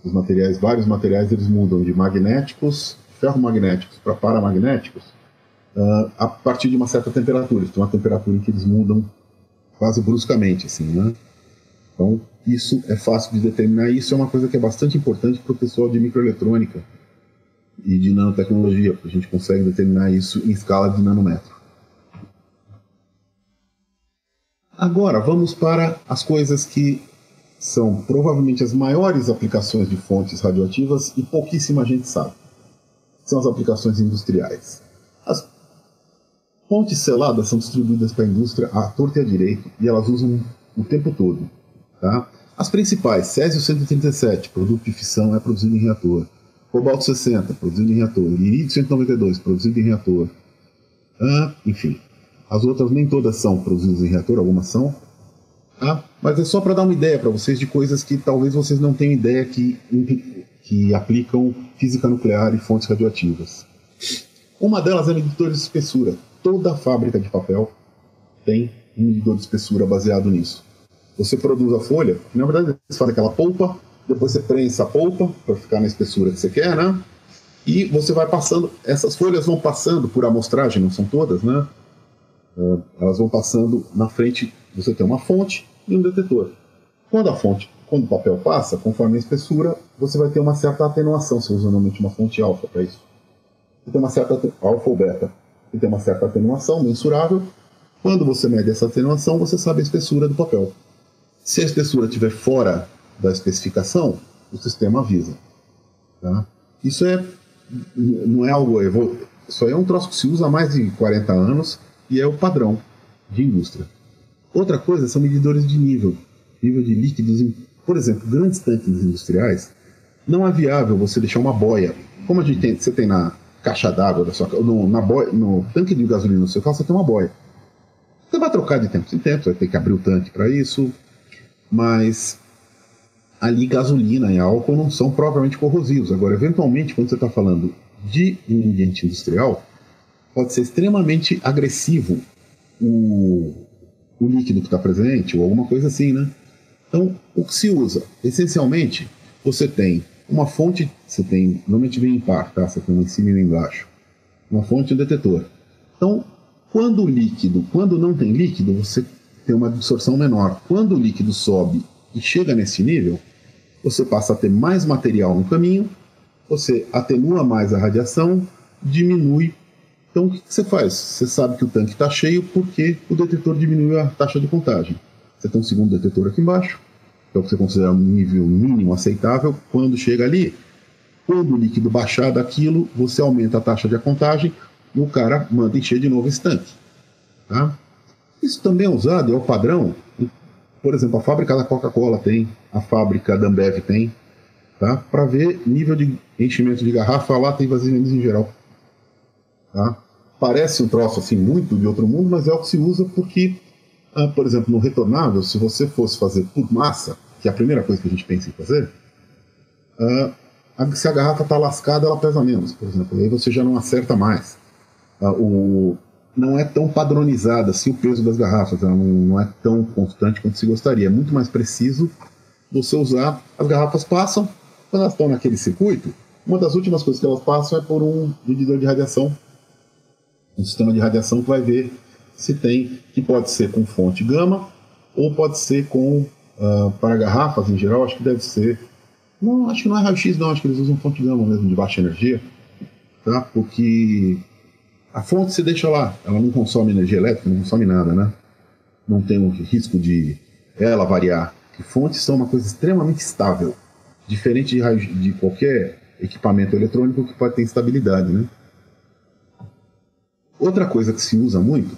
Os materiais, vários materiais, eles mudam de magnéticos, ferromagnéticos para paramagnéticos, a partir de uma certa temperatura. Tem uma temperatura em que eles mudam quase bruscamente, assim, né? Então, isso é fácil de determinar. Isso é uma coisa que é bastante importante para o pessoal de microeletrônica e de nanotecnologia, porque a gente consegue determinar isso em escala de nanômetro. Agora, vamos para as coisas que são provavelmente as maiores aplicações de fontes radioativas e pouquíssima gente sabe. São as aplicações industriais. As fontes seladas são distribuídas para a indústria à torta e à direito e elas usam o tempo todo. Tá? As principais, Césio-137, produto de fissão, é produzido em reator. Cobalto-60, produzido em reator. Irídio-192, produzido em reator. Enfim, as outras nem todas são produzidas em reator, algumas são. Mas é só para dar uma ideia para vocês de coisas que talvez vocês não tenham ideia que aplicam física nuclear e fontes radioativas. Uma delas é medidores de espessura. Toda fábrica de papel tem um medidor de espessura baseado nisso. Você produz a folha, na verdade você faz aquela polpa, depois você prensa a polpa para ficar na espessura que você quer, né? E você vai passando, essas folhas vão passando por amostragem, não são todas, né? Elas vão passando na frente, você tem uma fonte e um detetor. Quando o papel passa, conforme a espessura, você vai ter uma certa atenuação, você usa normalmente uma fonte alfa para isso. Você tem uma certa alfa ou beta, você tem uma certa atenuação mensurável. Quando você mede essa atenuação, você sabe a espessura do papel. Se a espessura estiver fora da especificação, o sistema avisa. Tá? Isso não é algo... Isso aí é um troço que se usa há mais de 40 anos e é o padrão de indústria. Outra coisa são medidores de nível de líquidos. Por exemplo, grandes tanques industriais, não é viável você deixar uma boia. Como você tem na caixa d'água da sua casa, no tanque de gasolina do seu carro, você tem uma boia. Você vai trocar de tempo em tempo, você vai ter que abrir o tanque para isso, mas ali gasolina e álcool não são propriamente corrosivos. Agora, eventualmente, quando você está falando de um ambiente industrial, pode ser extremamente agressivo o líquido que está presente, ou alguma coisa assim, né? Então, o que se usa? Essencialmente, você tem uma fonte, normalmente vem em par, tá? Você tem um em cima e um embaixo. Uma fonte e um detetor. Então, quando não tem líquido, você tem uma absorção menor. Quando o líquido sobe e chega nesse nível, você passa a ter mais material no caminho, você atenua mais a radiação, diminui. Então, o que você faz? Você sabe que o tanque está cheio porque o detetor diminuiu a taxa de contagem. Você tem um segundo detetor aqui embaixo, que é o que você considera um nível mínimo aceitável. Quando chega ali, quando o líquido baixar daquilo, você aumenta a taxa de contagem e o cara manda encher de novo esse tanque. Tá? Isso também é usado, é o padrão. Por exemplo, a fábrica da Coca-Cola tem, a fábrica da Ambev tem, tá? Para ver nível de enchimento de garrafa, lá tem vasilhames em geral. Tá? Parece um troço assim muito de outro mundo, mas é o que se usa porque, por exemplo, no retornável, se você fosse fazer por massa, que é a primeira coisa que a gente pensa em fazer, se a garrafa está lascada, ela pesa menos, por exemplo, e aí você já não acerta mais. Não é tão padronizada assim o peso das garrafas, ela não é tão constante quanto se gostaria. É muito mais preciso você usar. As garrafas passam, quando elas estão naquele circuito, uma das últimas coisas que elas passam é por um medidor de radiação, um sistema de radiação que vai ver se tem, que pode ser com fonte gama ou pode ser com, para garrafas em geral, acho que deve ser, não, acho que não é raio-x não, acho que eles usam fonte gama mesmo, de baixa energia, tá? Porque a fonte se deixa lá, ela não consome energia elétrica, não consome nada, né? Não tem um risco de ela variar. E fontes são uma coisa extremamente estável, diferente de qualquer equipamento eletrônico que pode ter instabilidade, né? Outra coisa que se usa muito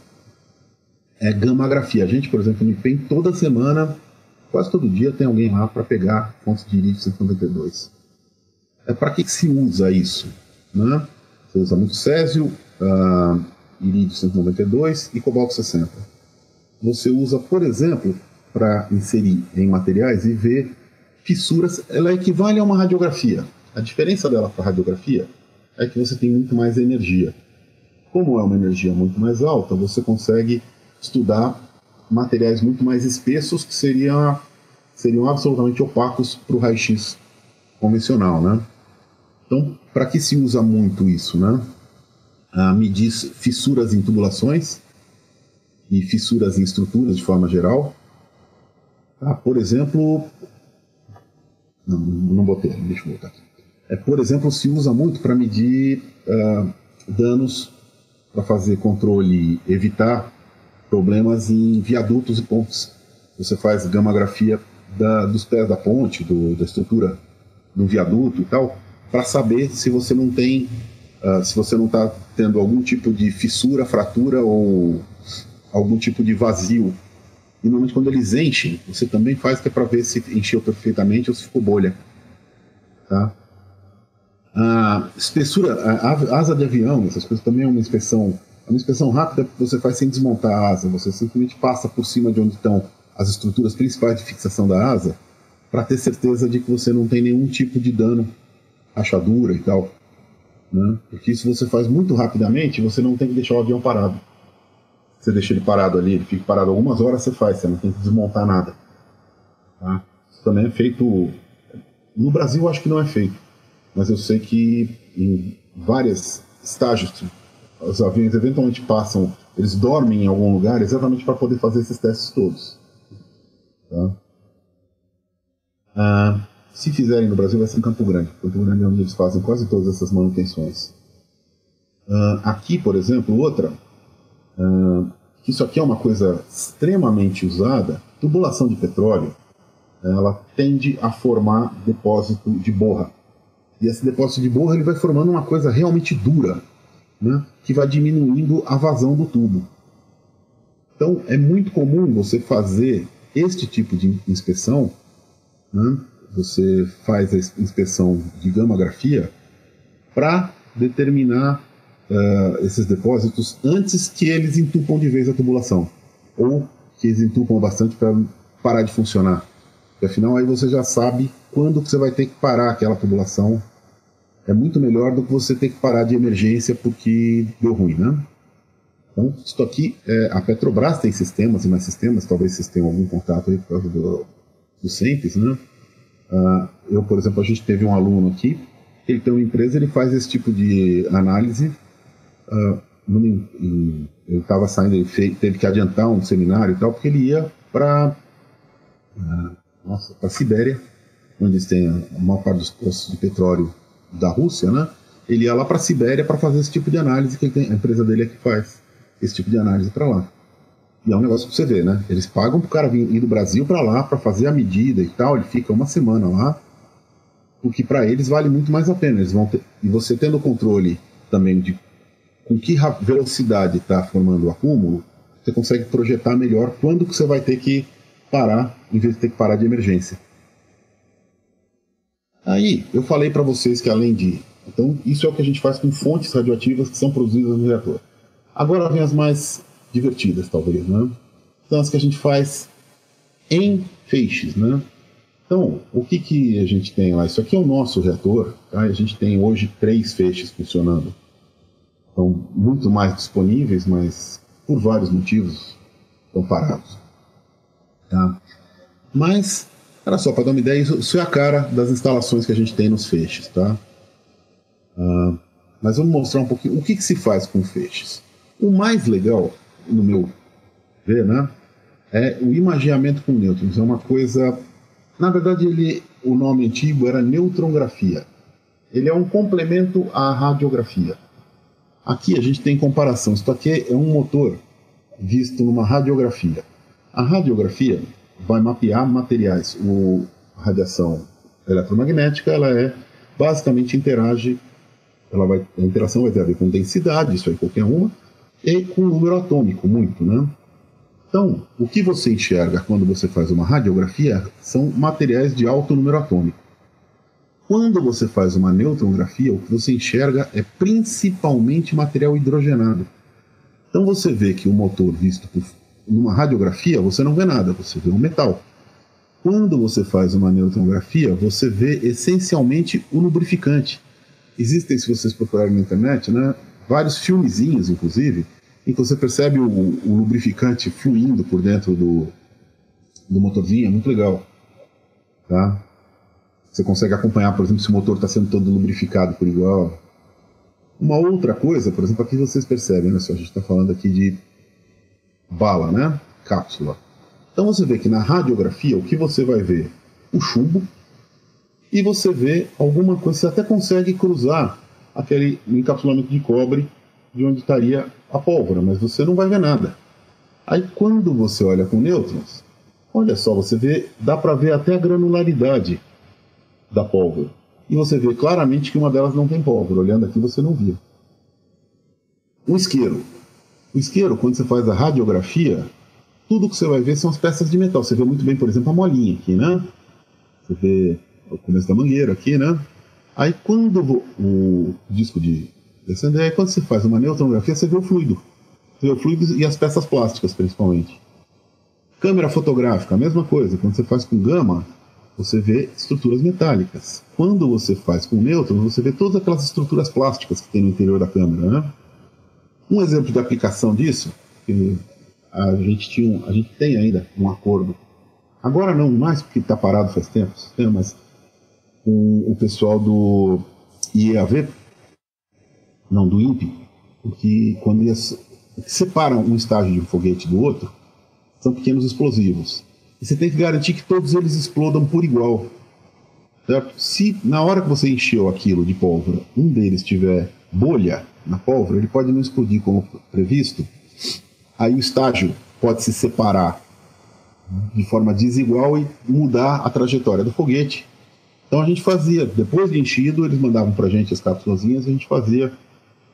é gammagrafia. A gente, por exemplo, no IPEM, toda semana, quase todo dia, tem alguém lá para pegar fontes de irídio-192. Para que se usa isso? Né? Você usa muito césio, irídio-192 e cobalto-60. Você usa, por exemplo, para inserir em materiais e ver fissuras. Ela equivale a uma radiografia. A diferença dela para a radiografia é que você tem muito mais energia. Como é uma energia muito mais alta, você consegue estudar materiais muito mais espessos que seriam absolutamente opacos para o raio-x convencional, né? Então, para que se usa muito isso, né? Medir fissuras em tubulações e fissuras em estruturas de forma geral. Por exemplo, não botei, deixa eu voltar aqui. Por exemplo, se usa muito para medir danos, para fazer controle, evitar problemas em viadutos e pontes. Você faz gamografia dos pés da ponte, da estrutura do viaduto e tal, para saber se você não tem, se você não está tendo algum tipo de fissura, fratura ou algum tipo de vazio. E normalmente quando eles enchem, você também faz, que é para ver se encheu perfeitamente ou se ficou bolha. Tá? A espessura, a asa de avião, essas coisas também é uma inspeção rápida que você faz sem desmontar a asa. Você simplesmente passa por cima de onde estão as estruturas principais de fixação da asa para ter certeza de que você não tem nenhum tipo de dano, rachadura e tal. Né? Porque isso você faz muito rapidamente, você não tem que deixar o avião parado. Você deixa ele parado ali, ele fica parado algumas horas, você não tem que desmontar nada. Tá? Isso também é feito... No Brasil eu acho que não é feito, mas eu sei que em vários estágios os aviões eventualmente passam, eles dormem em algum lugar exatamente para poder fazer esses testes todos. Tá? Se fizerem no Brasil vai ser em Campo Grande. Campo Grande é onde eles fazem quase todas essas manutenções. Aqui, por exemplo, outra... isso aqui é uma coisa extremamente usada. Tubulação de petróleo, ela tende a formar depósito de borra. E esse depósito de borra ele vai formando uma coisa realmente dura, né, que vai diminuindo a vazão do tubo. Então é muito comum você fazer este tipo de inspeção, né, você faz a inspeção de gamografia para determinar esses depósitos antes que eles entupam de vez a tubulação, ou que eles entupam bastante para parar de funcionar. Porque afinal aí você já sabe quando que você vai ter que parar aquela tubulação. É muito melhor do que você ter que parar de emergência porque deu ruim, né? Então, isso aqui, a Petrobras tem sistemas e mais sistemas, talvez vocês tenham algum contato aí por causa do CENPES, né? Eu, por exemplo, a gente teve um aluno aqui, ele tem uma empresa, ele faz esse tipo de análise. Ele estava saindo, ele teve que adiantar um seminário e tal, porque ele ia para a Sibéria, onde eles têm a maior parte dos postos de petróleo da Rússia, né? Ele ia lá para a Sibéria para fazer esse tipo de análise, que a empresa dele é que faz esse tipo de análise para lá. E é um negócio para você ver, né? Eles pagam para o cara ir do Brasil para lá para fazer a medida e tal, ele fica uma semana lá, porque para eles vale muito mais a pena. Eles vão ter, e você tendo controle também de com que velocidade está formando o acúmulo, você consegue projetar melhor quando que você vai ter que parar, em vez de ter que parar de emergência. Aí, eu falei para vocês que além de... Então, isso é o que a gente faz com fontes radioativas que são produzidas no reator. Agora vem as mais divertidas, talvez, né? São as que a gente faz em feixes, né? Então, o que a gente tem lá? Isso aqui é o nosso reator, tá? A gente tem hoje 3 feixes funcionando. Estão muito mais disponíveis, mas por vários motivos estão parados. Tá? Mas, era só para dar uma ideia, isso é a cara das instalações que a gente tem nos feixes. Tá? Mas vamos mostrar um pouquinho o que se faz com feixes. O mais legal, no meu ver, né, é o imageamento com nêutrons. É uma coisa... Na verdade, o nome antigo era neutrografia. Ele é um complemento à radiografia. Aqui a gente tem comparação. Isso aqui é um motor visto numa radiografia. A radiografia vai mapear materiais. A radiação eletromagnética, ela basicamente interage, a interação vai ter a ver com densidade, isso aí qualquer uma, e com número atômico, muito, né? Então, o que você enxerga quando você faz uma radiografia são materiais de alto número atômico. Quando você faz uma neutrografia, o que você enxerga é principalmente material hidrogenado. Então você vê que o motor visto numa radiografia, você não vê nada, você vê um metal. quando você faz uma neutronografia, você vê essencialmente o lubrificante. Existem, se vocês procurarem na internet, né, vários filmezinhos, inclusive, em que você percebe o lubrificante fluindo por dentro do motorzinho. É muito legal. Tá? Você consegue acompanhar, por exemplo, se o motor está sendo todo lubrificado por igual. Uma outra coisa, por exemplo, aqui vocês percebem, né, só a gente está falando aqui de bala, né? Cápsula. Então você vê que na radiografia o que você vai ver? O chumbo, e você vê alguma coisa, você até consegue cruzar aquele encapsulamento de cobre de onde estaria a pólvora, mas você não vai ver nada. Aí quando você olha com nêutrons, olha só, você vê, dá para ver até a granularidade da pólvora. E você vê claramente que uma delas não tem pólvora. Olhando aqui você não via. O isqueiro. O isqueiro, quando você faz a radiografia, tudo que você vai ver são as peças de metal. Você vê muito bem, por exemplo, a molinha aqui, né? Você vê o começo da mangueira aqui, né? Aí quando o disco de descender, aí quando você faz uma neutronografia, você vê o fluido. Você vê o fluido e as peças plásticas, principalmente. Câmera fotográfica, a mesma coisa. Quando você faz com gama, você vê estruturas metálicas. Quando você faz com nêutrons, você vê todas aquelas estruturas plásticas que tem no interior da câmera, né? Um exemplo de aplicação disso, que a gente tem ainda um acordo, agora não mais porque está parado faz tempo, mas com o pessoal do IEAV, não, do INPE, porque quando eles separam um estágio de um foguete do outro, são pequenos explosivos. E você tem que garantir que todos eles explodam por igual. Certo? Se na hora que você encheu aquilo de pólvora, um deles tiver bolha na pólvora, ele pode não explodir como previsto. Aí o estágio pode se separar de forma desigual e mudar a trajetória do foguete. Então a gente fazia, depois de enchido, eles mandavam para a gente as cápsulazinhas, a gente fazia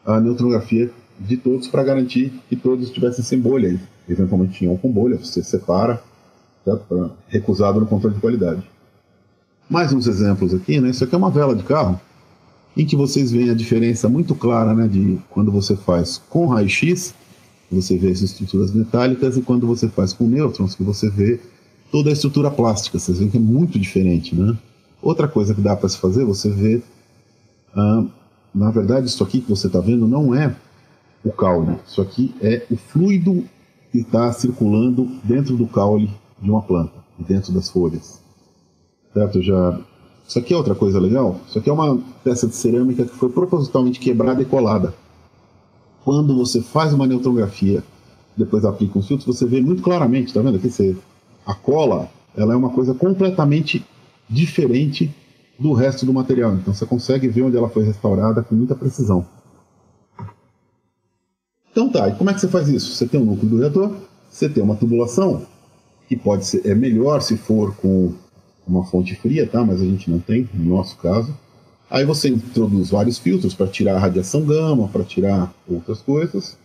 a neutronografia de todos para garantir que todos estivessem sem bolha. Eventualmente tinham com bolha, você separa, recusado no controle de qualidade. Mais uns exemplos aqui, né? Isso aqui é uma vela de carro, em que vocês veem a diferença muito clara, né, de quando você faz com raio-x, você vê as estruturas metálicas, e quando você faz com nêutrons, que você vê toda a estrutura plástica. Vocês veem que é muito diferente, né? Outra coisa que dá para se fazer, você vê, na verdade, isso aqui que você está vendo não é o caule, isso aqui é o fluido que está circulando dentro do caule de uma planta, dentro das folhas. Certo? Isso aqui é outra coisa legal. Isso aqui é uma peça de cerâmica que foi propositalmente quebrada e colada. Quando você faz uma neutronografia, depois aplica uns filtros, você vê muito claramente, está vendo aqui? A cola, ela é uma coisa completamente diferente do resto do material. Então você consegue ver onde ela foi restaurada com muita precisão. Então tá, e como é que você faz isso? Você tem um núcleo do reator, você tem uma tubulação, que pode ser, é melhor se for com uma fonte fria, tá? Mas a gente não tem, no nosso caso. Aí você introduz vários filtros para tirar a radiação gama, para tirar outras coisas.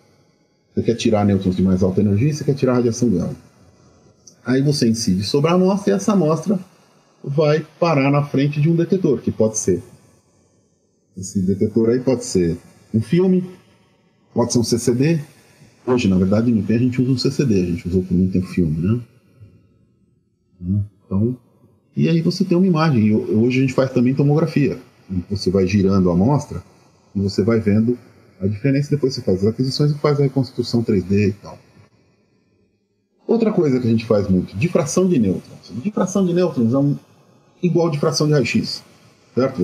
Você quer tirar nêutrons de mais alta energia, você quer tirar a radiação gama. Aí você incide sobre a amostra, e essa amostra vai parar na frente de um detetor, que pode ser. Esse detetor aí pode ser um filme, pode ser um CCD. Hoje, na verdade, no INPE a gente usa um CCD, a gente usou por muito tempo filme, né? Então, e aí você tem uma imagem. E hoje a gente faz também tomografia. Você vai girando a amostra e você vai vendo a diferença. Depois você faz as aquisições e faz a reconstrução 3D e tal. Outra coisa que a gente faz muito, difração de nêutrons. Difração de nêutrons é igual difração de raio-x. Certo?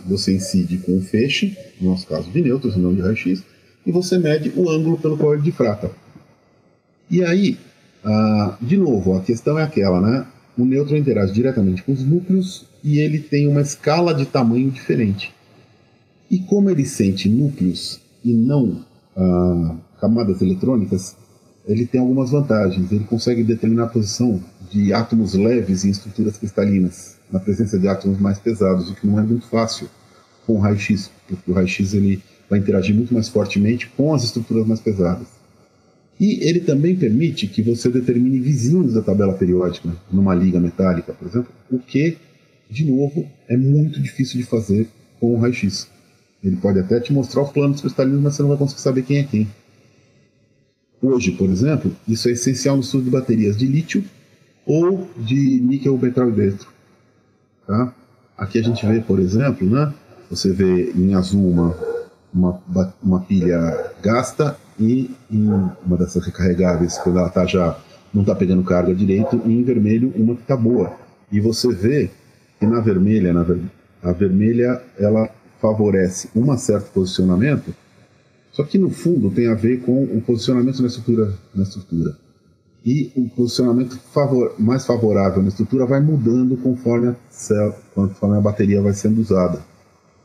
Você incide com um feixe, no nosso caso de nêutrons, não de raio-x, e você mede o ângulo pelo qual ele difrata. E aí, de novo, a questão é aquela, né? O nêutron interage diretamente com os núcleos e ele tem uma escala de tamanho diferente. E como ele sente núcleos e não camadas eletrônicas, ele tem algumas vantagens. Ele consegue determinar a posição de átomos leves em estruturas cristalinas, na presença de átomos mais pesados, o que não é muito fácil com o raio-x, porque o raio-x ele vai interagir muito mais fortemente com as estruturas mais pesadas. E ele também permite que você determine vizinhos da tabela periódica, numa liga metálica, por exemplo, o que, de novo, é muito difícil de fazer com o raio-x. Ele pode até te mostrar os planos cristalinos, mas você não vai conseguir saber quem é quem. Hoje, por exemplo, isso é essencial no estudo de baterias de lítio ou de níquel metal hidreto. Tá? Aqui a gente vê, por exemplo, né, você vê em azul uma pilha gasta e em uma dessas recarregáveis, quando ela não está pegando carga direito, e em vermelho uma que está boa. E você vê que na vermelha, a vermelha ela favorece um certo posicionamento, só que no fundo tem a ver com o posicionamento na estrutura. E o posicionamento mais favorável na estrutura vai mudando conforme a bateria vai sendo usada.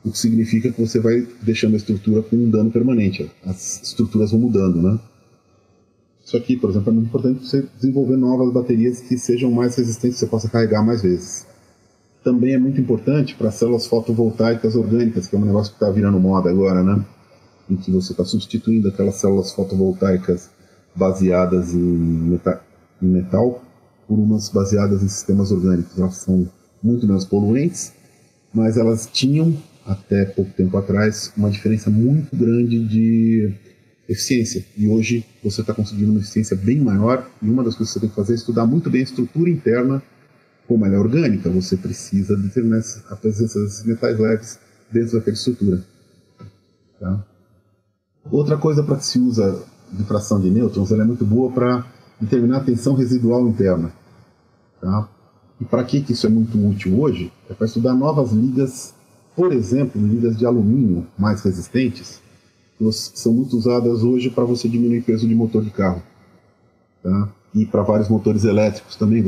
O que significa que você vai deixando a estrutura com um dano permanente. As estruturas vão mudando, né? Isso aqui, por exemplo, é muito importante você desenvolver novas baterias que sejam mais resistentes, que você possa carregar mais vezes. Também é muito importante para células fotovoltaicas orgânicas, que é um negócio que está virando moda agora, né? Em que você está substituindo aquelas células fotovoltaicas baseadas em metal por umas baseadas em sistemas orgânicos. Elas são muito menos poluentes, mas elas tinham, até pouco tempo atrás, uma diferença muito grande de eficiência. E hoje você está conseguindo uma eficiência bem maior, e uma das coisas que você tem que fazer é estudar muito bem a estrutura interna. Como ela é orgânica, você precisa determinar a presença desses metais leves dentro daquela estrutura. Tá? Outra coisa para que se usa difração de nêutrons, ela é muito boa para determinar a tensão residual interna. Tá? E para que isso é muito útil hoje? É para estudar novas ligas, por exemplo, ligas de alumínio mais resistentes, que são muito usadas hoje para você diminuir o peso de motor de carro. Tá? E para vários motores elétricos também,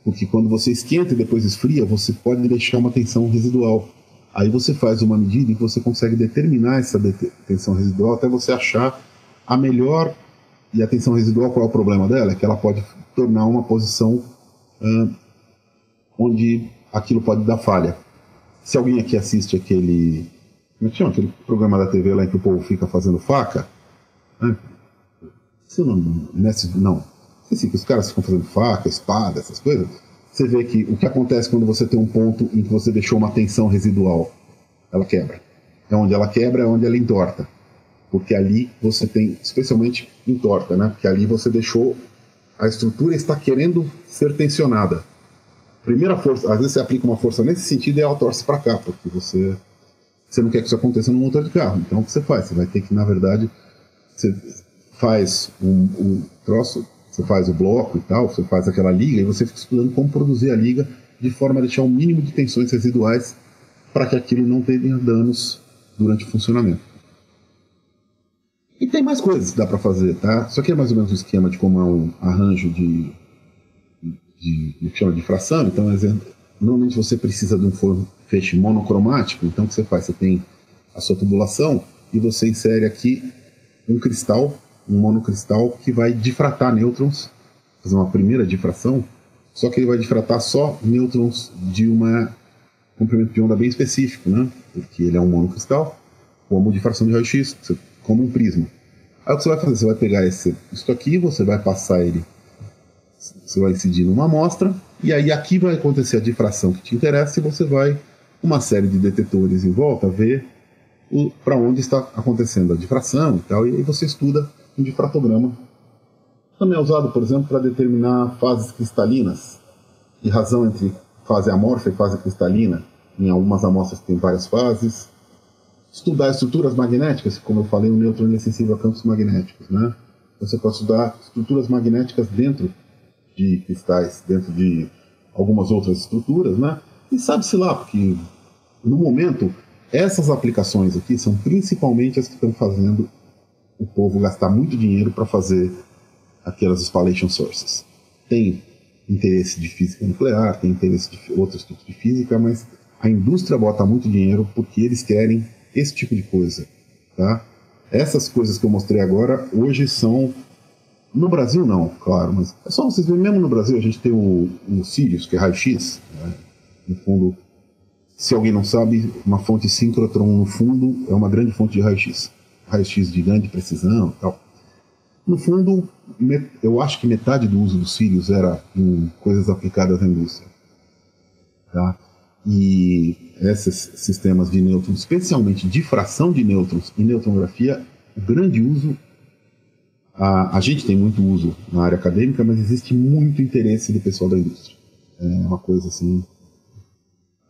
porque quando você esquenta e depois esfria, você pode deixar uma tensão residual. Aí você faz uma medida em que você consegue determinar essa tensão residual até você achar a melhor. E a tensão residual, qual é o problema dela? É que ela pode tornar uma posição onde aquilo pode dar falha. Se alguém aqui assiste aquele programa da TV lá em que o povo fica fazendo faca, né? Se não, esqueci que os caras ficam fazendo faca, espada, essas coisas. Você vê que o que acontece quando você tem um ponto em que você deixou uma tensão residual, ela quebra. É onde ela quebra, é onde ela entorta. Porque ali você tem, especialmente entorta, né? Porque ali você deixou, a estrutura está querendo ser tensionada. Primeira força, às vezes você aplica uma força nesse sentido e ela torce para cá, porque você não quer que isso aconteça no motor de carro. Então o que você faz? Você vai ter que, na verdade, você faz um troço, você faz o bloco e tal, você faz aquela liga e você fica estudando como produzir a liga de forma a deixar o mínimo de tensões residuais para que aquilo não tenha danos durante o funcionamento. E tem mais coisas que dá para fazer, tá? Isso aqui é mais ou menos um esquema de como é um arranjo de difração. Então, normalmente você precisa de um feixe monocromático. Então, o que você faz? Você tem a sua tubulação e você insere aqui um cristal, um monocristal que vai difratar nêutrons, fazer uma primeira difração, só que ele vai difratar só nêutrons de um comprimento de onda bem específico, né? Porque ele é um monocristal, como difração de raio-x, como um prisma. Aí o que você vai fazer? Você vai pegar isso aqui, você vai passar ele, você vai incidir numa amostra, e aí aqui vai acontecer a difração que te interessa, e você vai, uma série de detetores em volta, ver para onde está acontecendo a difração e tal, e aí você estuda um difratograma. Também é usado, por exemplo, para determinar fases cristalinas, e razão entre fase amorfa e fase cristalina. Em algumas amostras tem várias fases. Estudar estruturas magnéticas, como eu falei, o nêutron é sensível a campos magnéticos, né? Você pode estudar estruturas magnéticas dentro de cristais, dentro de algumas outras estruturas, né? E sabe-se lá, porque no momento essas aplicações aqui são principalmente as que estão fazendo o povo gastar muito dinheiro para fazer aquelas spallation sources. Tem interesse de física nuclear, tem interesse de outros tipos de física, mas a indústria bota muito dinheiro porque eles querem esse tipo de coisa. Tá? Essas coisas que eu mostrei agora, hoje são... No Brasil não, claro, mas é só vocês verem, mesmo no Brasil a gente tem o Sirius, que é raio-x. Né? No fundo, se alguém não sabe, uma fonte síncrotron no fundo é uma grande fonte de raio-x. Raio-x de grande precisão e tal. No fundo, eu acho que metade do uso do Sirius era em coisas aplicadas na indústria. Tá? E esses sistemas de nêutrons, especialmente difração de nêutrons e neutronografia, o grande uso, A gente tem muito uso na área acadêmica, mas existe muito interesse do pessoal da indústria. É uma coisa assim.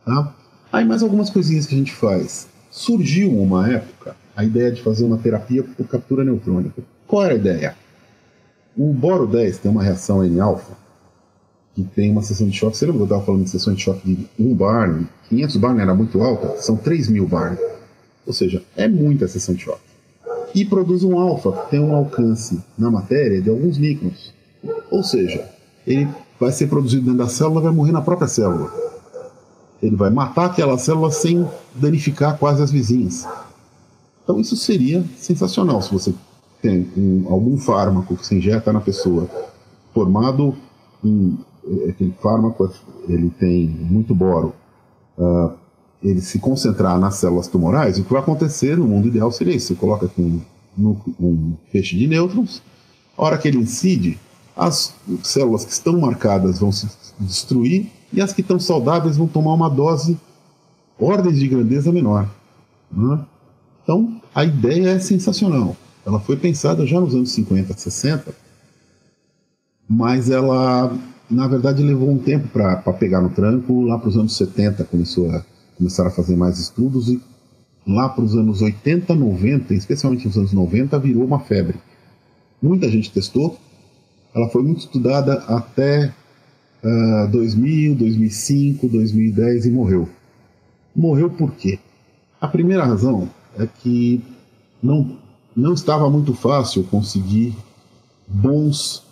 Tá? Aí mais algumas coisinhas que a gente faz. Surgiu uma época a ideia de fazer uma terapia por captura neutrônica. Qual era a ideia? O boro 10 tem uma reação N-alfa que tem uma seção de choque. Você lembra que eu estava falando de seção de choque de 1 bar? 500 bar era muito alta, são 3.000 bar. Ou seja, é muita seção de choque. E produz um alfa que tem um alcance na matéria de alguns microns. Ou seja, ele vai ser produzido dentro da célula e vai morrer na própria célula. Ele vai matar aquela célula sem danificar quase as vizinhas. Então isso seria sensacional se você tem algum fármaco que se injeta na pessoa, formado em... aquele fármaco ele tem muito boro, ele se concentrar nas células tumorais, o que vai acontecer no mundo ideal seria isso: você coloca aqui um feixe de nêutrons, a hora que ele incide, as células que estão marcadas vão se destruir e as que estão saudáveis vão tomar uma dose ordens de grandeza menor, né? Então a ideia é sensacional, ela foi pensada já nos anos 50, 60, mas ela na verdade levou um tempo para pegar no tranco. Lá para os anos 70 começaram a fazer mais estudos, e lá para os anos 80, 90, especialmente nos anos 90, virou uma febre. Muita gente testou, ela foi muito estudada até 2000, 2005, 2010 e morreu. Morreu por quê? A primeira razão é que não estava muito fácil conseguir bons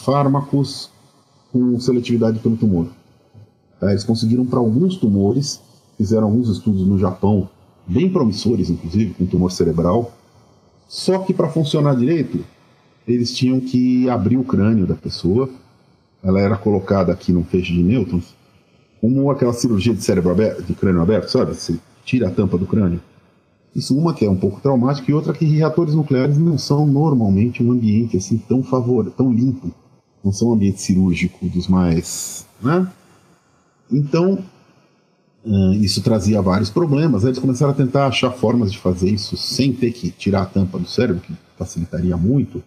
fármacos com seletividade pelo tumor. Eles conseguiram para alguns tumores, fizeram alguns estudos no Japão, bem promissores, inclusive, com tumor cerebral. Só que para funcionar direito, eles tinham que abrir o crânio da pessoa. Ela era colocada aqui num feixe de nêutrons, como aquela cirurgia de cérebro aberto, de crânio aberto, sabe? Você tira a tampa do crânio. Isso, uma que é um pouco traumática, e outra que reatores nucleares não são normalmente um ambiente assim tão limpo. Não são um ambiente cirúrgico dos mais, né? Então, isso trazia vários problemas. Eles começaram a tentar achar formas de fazer isso sem ter que tirar a tampa do cérebro, que facilitaria muito,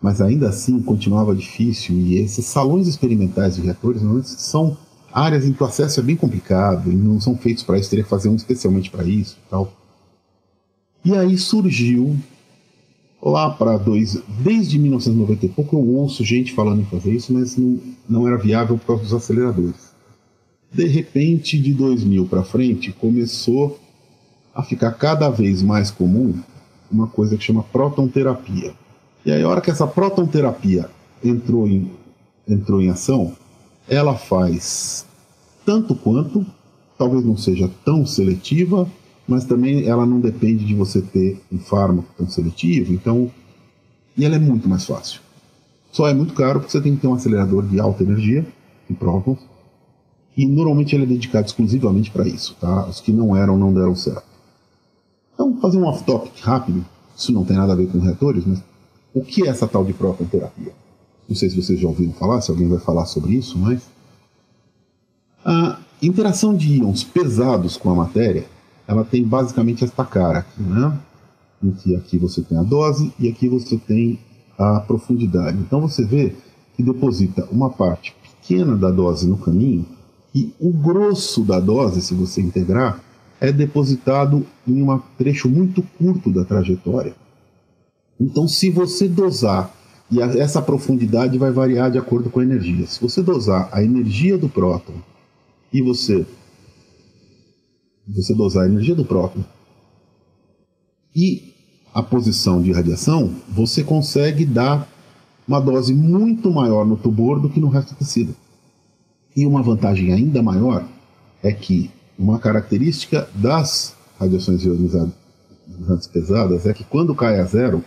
mas ainda assim continuava difícil. E esses salões experimentais de reatores são áreas em que o acesso é bem complicado, e não são feitos para isso, teria que fazer um especialmente para isso e tal. E aí surgiu, lá para desde 1990 e pouco, eu ouço gente falando em fazer isso, mas não era viável por causa dos aceleradores. De repente, de 2000 para frente, começou a ficar cada vez mais comum uma coisa que chama protonterapia. E aí, a hora que essa protonterapia entrou em ação, ela faz tanto quanto, talvez não seja tão seletiva, mas também ela não depende de você ter um fármaco tão seletivo, então, e ela é muito mais fácil. Só é muito caro porque você tem que ter um acelerador de alta energia, de prótons, e normalmente ele é dedicado exclusivamente para isso, tá? Os que não deram certo. Então, fazer um off-topic rápido, isso não tem nada a ver com reatores, mas o que é essa tal de protonterapia? Não sei se vocês já ouviram falar, se alguém vai falar sobre isso, mas a interação de íons pesados com a matéria, ela tem basicamente esta cara aqui, né? Em que aqui você tem a dose e aqui você tem a profundidade. Então você vê que deposita uma parte pequena da dose no caminho, e o grosso da dose, se você integrar, é depositado em um trecho muito curto da trajetória. Então, se você dosar, e essa profundidade vai variar de acordo com a energia. Se você dosar a energia do próton e você dosar a energia do próton e a posição de radiação, você consegue dar uma dose muito maior no tumor do que no resto do tecido. E uma vantagem ainda maior é que uma característica das radiações ionizantes pesadas é que quando cai a zero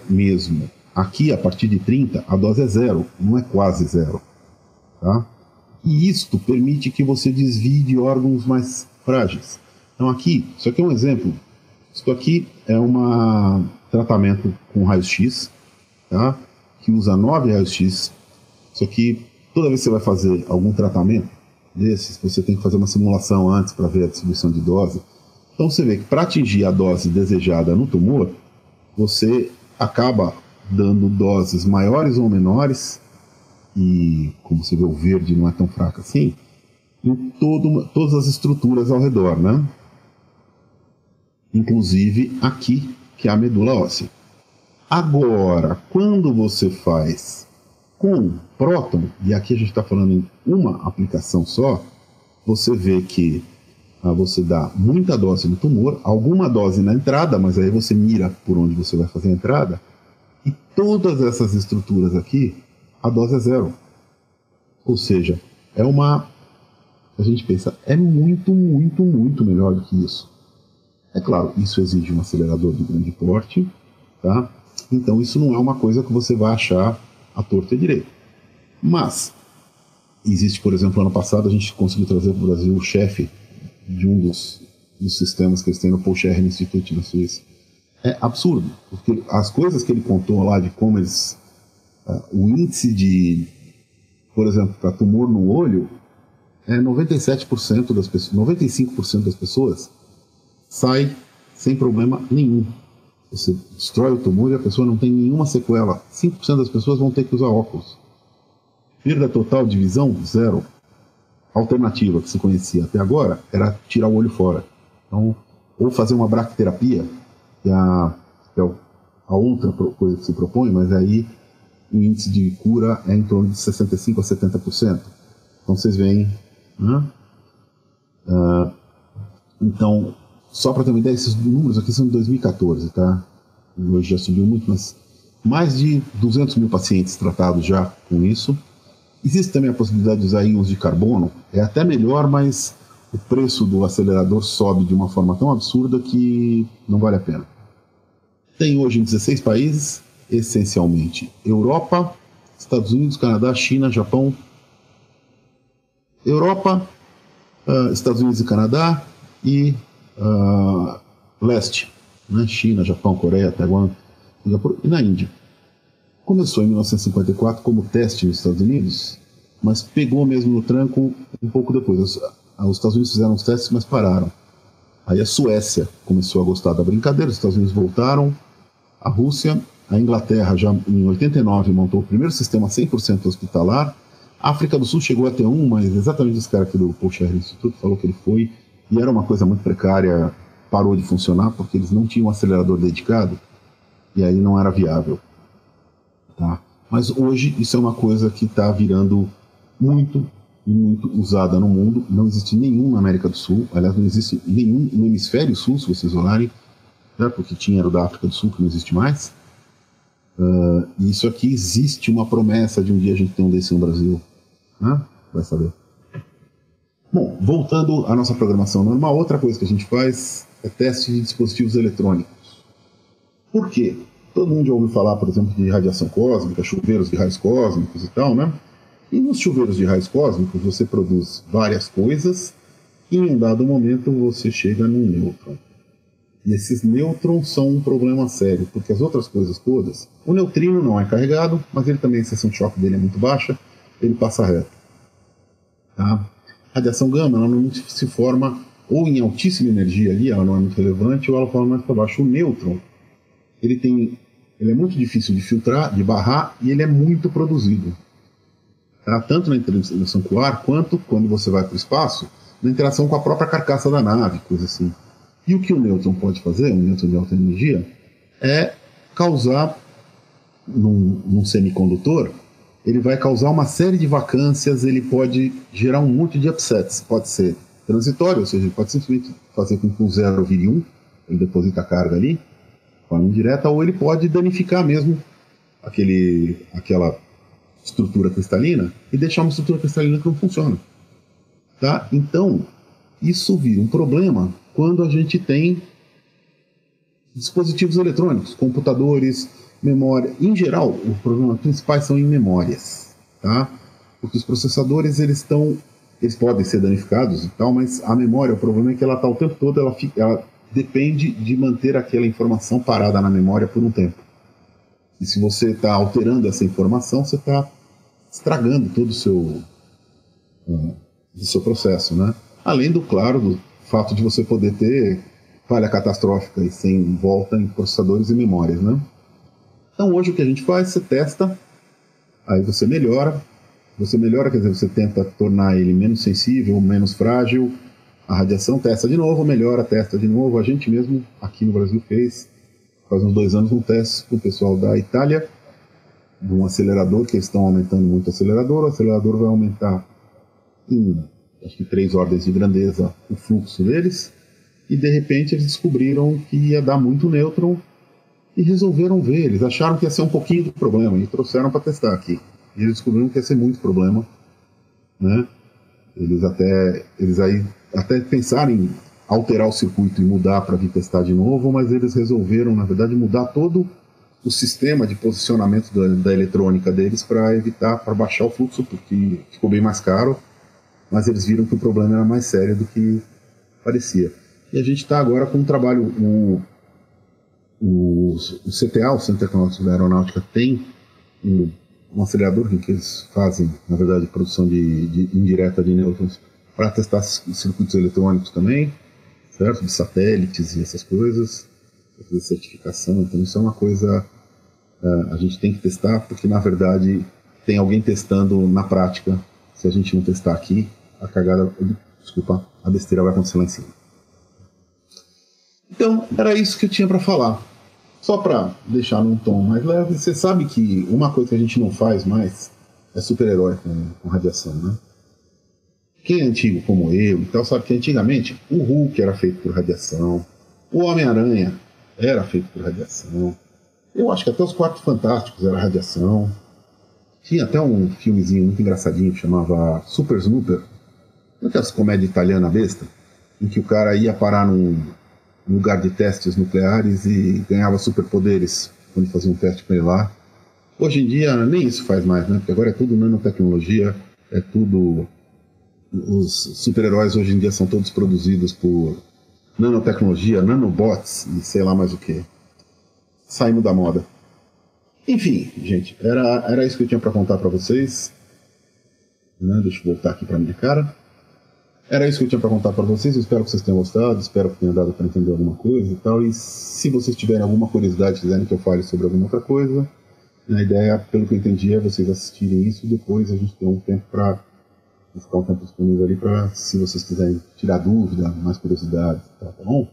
mesmo. Aqui, a partir de 30, a dose é zero, não é quase zero. Tá? E isto permite que você desvie de órgãos mais frágeis. Então aqui, isso aqui é um exemplo. Isso aqui é um tratamento com raio-x, tá? Que usa 9 raios-x. Isso aqui, toda vez que você vai fazer algum tratamento desses, você tem que fazer uma simulação antes para ver a distribuição de dose. Então você vê que para atingir a dose desejada no tumor, você acaba dando doses maiores ou menores, e como você vê, o verde não é tão fraco assim, em todas as estruturas ao redor, né? Inclusive aqui, que é a medula óssea. Agora, quando você faz com próton, e aqui a gente está falando em uma aplicação só, você vê que você dá muita dose no tumor, alguma dose na entrada, mas aí você mira por onde você vai fazer a entrada, e todas essas estruturas aqui, a dose é zero. Ou seja, a gente pensa, é muito, muito, muito melhor do que isso. É claro, isso exige um acelerador de grande porte, tá? Então isso não é uma coisa que você vai achar à torta e direito. Mas, existe, por exemplo, ano passado a gente conseguiu trazer para o Brasil o chefe de um dos sistemas que eles têm no Paul Scherrer Institute na Suíça. É absurdo, porque as coisas que ele contou lá de como eles... o índice de, por exemplo, para tumor no olho, 97% das pessoas, 95% das pessoas sai sem problema nenhum. Você destrói o tumor e a pessoa não tem nenhuma sequela. 5% das pessoas vão ter que usar óculos. Perda total de visão, zero. A alternativa que se conhecia até agora era tirar o olho fora. Então, ou fazer uma bracterapia, que é a outra coisa que se propõe, mas aí o índice de cura é em torno de 65% a 70%. Então vocês veem, né? Então, só para ter uma ideia, esses números aqui são de 2014, tá? Hoje já subiu muito, mas mais de 200 mil pacientes tratados já com isso. Existe também a possibilidade de usar íons de carbono, é até melhor, mas o preço do acelerador sobe de uma forma tão absurda que não vale a pena. Tem hoje em 16 países, essencialmente Europa, Estados Unidos, Canadá, China, Japão. Europa, Estados Unidos e Canadá e leste, né? China, Japão, Coreia, Taiwan, Singapura e na Índia. Começou em 1954 como teste nos Estados Unidos, mas pegou mesmo no tranco um pouco depois. Os Estados Unidos fizeram os testes, mas pararam. Aí a Suécia começou a gostar da brincadeira, os Estados Unidos voltaram, a Rússia, a Inglaterra já em 89 montou o primeiro sistema 100% hospitalar, a África do Sul chegou a ter um, mas exatamente esse cara aqui do Paul Scherrer Institute falou que ele foi, e era uma coisa muito precária, parou de funcionar porque eles não tinham um acelerador dedicado, e aí não era viável. Tá? Mas hoje isso é uma coisa que está virando muito, muito usada no mundo. Não existe nenhum na América do Sul, aliás, não existe nenhum no hemisfério sul, se vocês olharem, né? Porque tinha era o da África do Sul, que não existe mais. E isso aqui existe uma promessa de um dia a gente ter um desse no Brasil, né? Vai saber. Bom, voltando à nossa programação normal, outra coisa que a gente faz é teste de dispositivos eletrônicos. Por quê? Todo mundo já ouviu falar, por exemplo, de radiação cósmica, chuveiros de raios cósmicos e tal, né? E nos chuveiros de raios cósmicos você produz várias coisas e em um dado momento você chega num nêutron. E esses nêutrons são um problema sério, porque as outras coisas todas... O neutrino não é carregado, mas ele também, a seção de choque dele é muito baixa, ele passa reto. Tá? A radiação gama ela não se forma ou em altíssima energia ali, ela não é muito relevante, ou ela forma mais para baixo. O nêutron, ele é muito difícil de filtrar, de barrar, e ele é muito produzido. Tá? Tanto na interação com o ar, quanto quando você vai para o espaço, na interação com a própria carcaça da nave, coisa assim. E o que o nêutron pode fazer, um nêutron de alta energia, é causar, num semicondutor, ele vai causar uma série de vacâncias, ele pode gerar um monte de upsets. Pode ser transitório, ou seja, ele pode simplesmente fazer com que o 0 vire 1, ele deposita a carga ali, de forma indireta, ou ele pode danificar mesmo aquela estrutura cristalina e deixar uma estrutura cristalina que não funciona. Tá? Então, isso vira um problema quando a gente tem dispositivos eletrônicos, computadores, memória. Em geral, os problemas principais são em memórias, tá? Porque os processadores eles podem ser danificados e tal, mas a memória, o problema é que ela está o tempo todo, ela depende de manter aquela informação parada na memória por um tempo. E se você está alterando essa informação, você está estragando todo o seu processo, né? Além do fato de você poder ter falha catastrófica e sem volta em processadores e memórias, né? Então hoje o que a gente faz, você testa, aí você melhora, quer dizer, você tenta tornar ele menos sensível, menos frágil, a radiação, testa de novo, melhora, testa de novo. A gente mesmo aqui no Brasil fez, faz uns 2 anos, um teste com o pessoal da Itália, de um acelerador, que eles estão aumentando muito o acelerador vai aumentar em, acho que 3 ordens de grandeza o fluxo deles, e de repente eles descobriram que ia dar muito nêutron e resolveram ver. Eles acharam que ia ser um pouquinho de problema e trouxeram para testar aqui. E eles descobriram que ia ser muito problema, né? Eles aí até pensaram em alterar o circuito e mudar para vir testar de novo, mas eles resolveram, na verdade, mudar todo o sistema de posicionamento da eletrônica deles para evitar, para baixar o fluxo, porque ficou bem mais caro, mas eles viram que o problema era mais sério do que parecia. E a gente está agora com um trabalho, o CTA, o Centro Tecnológico da Aeronáutica, tem um acelerador em que eles fazem, na verdade, produção de indireta de nêutrons para testar circuitos eletrônicos também, certo? De satélites e essas coisas, para fazer certificação. Então isso é uma coisa a gente tem que testar, porque na verdade tem alguém testando na prática. Se a gente não testar aqui, a besteira vai acontecer lá em cima. Então era isso que eu tinha para falar. Só para deixar num tom mais leve, você sabe que uma coisa que a gente não faz mais é super-herói com radiação, né? Quem é antigo como eu, então sabe que antigamente o Hulk era feito por radiação, o Homem-Aranha era feito por radiação, eu acho que até os Quatro Fantásticos era radiação. Tinha até um filmezinho muito engraçadinho que chamava Super Snooper, aquelas comédias italianas besta, em que o cara ia parar num lugar de testes nucleares e ganhava superpoderes quando fazia um teste com ele lá. Hoje em dia nem isso faz mais, né? Porque agora é tudo nanotecnologia, é tudo... Os super-heróis hoje em dia são todos produzidos por nanotecnologia, nanobots e sei lá mais o que. Saindo da moda. Enfim, gente, era isso que eu tinha para contar para vocês. Né? Deixa eu voltar aqui para minha cara. Era isso que eu tinha para contar para vocês. Eu espero que vocês tenham gostado, espero que tenha dado para entender alguma coisa e tal. E se vocês tiverem alguma curiosidade, quiserem que eu fale sobre alguma outra coisa, a ideia, pelo que eu entendi, é vocês assistirem isso e depois a gente ter um tempo para ficar um tempo disponível ali para, se vocês quiserem tirar dúvida, mais curiosidades, tá bom?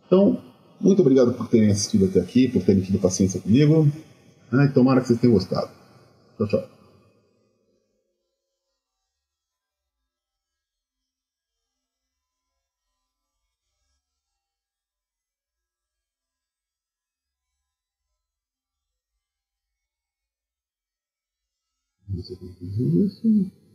Então, muito obrigado por terem assistido até aqui, por terem tido paciência comigo. E tomara que vocês tenham gostado. Tchau, tchau. Você tem que fazer isso.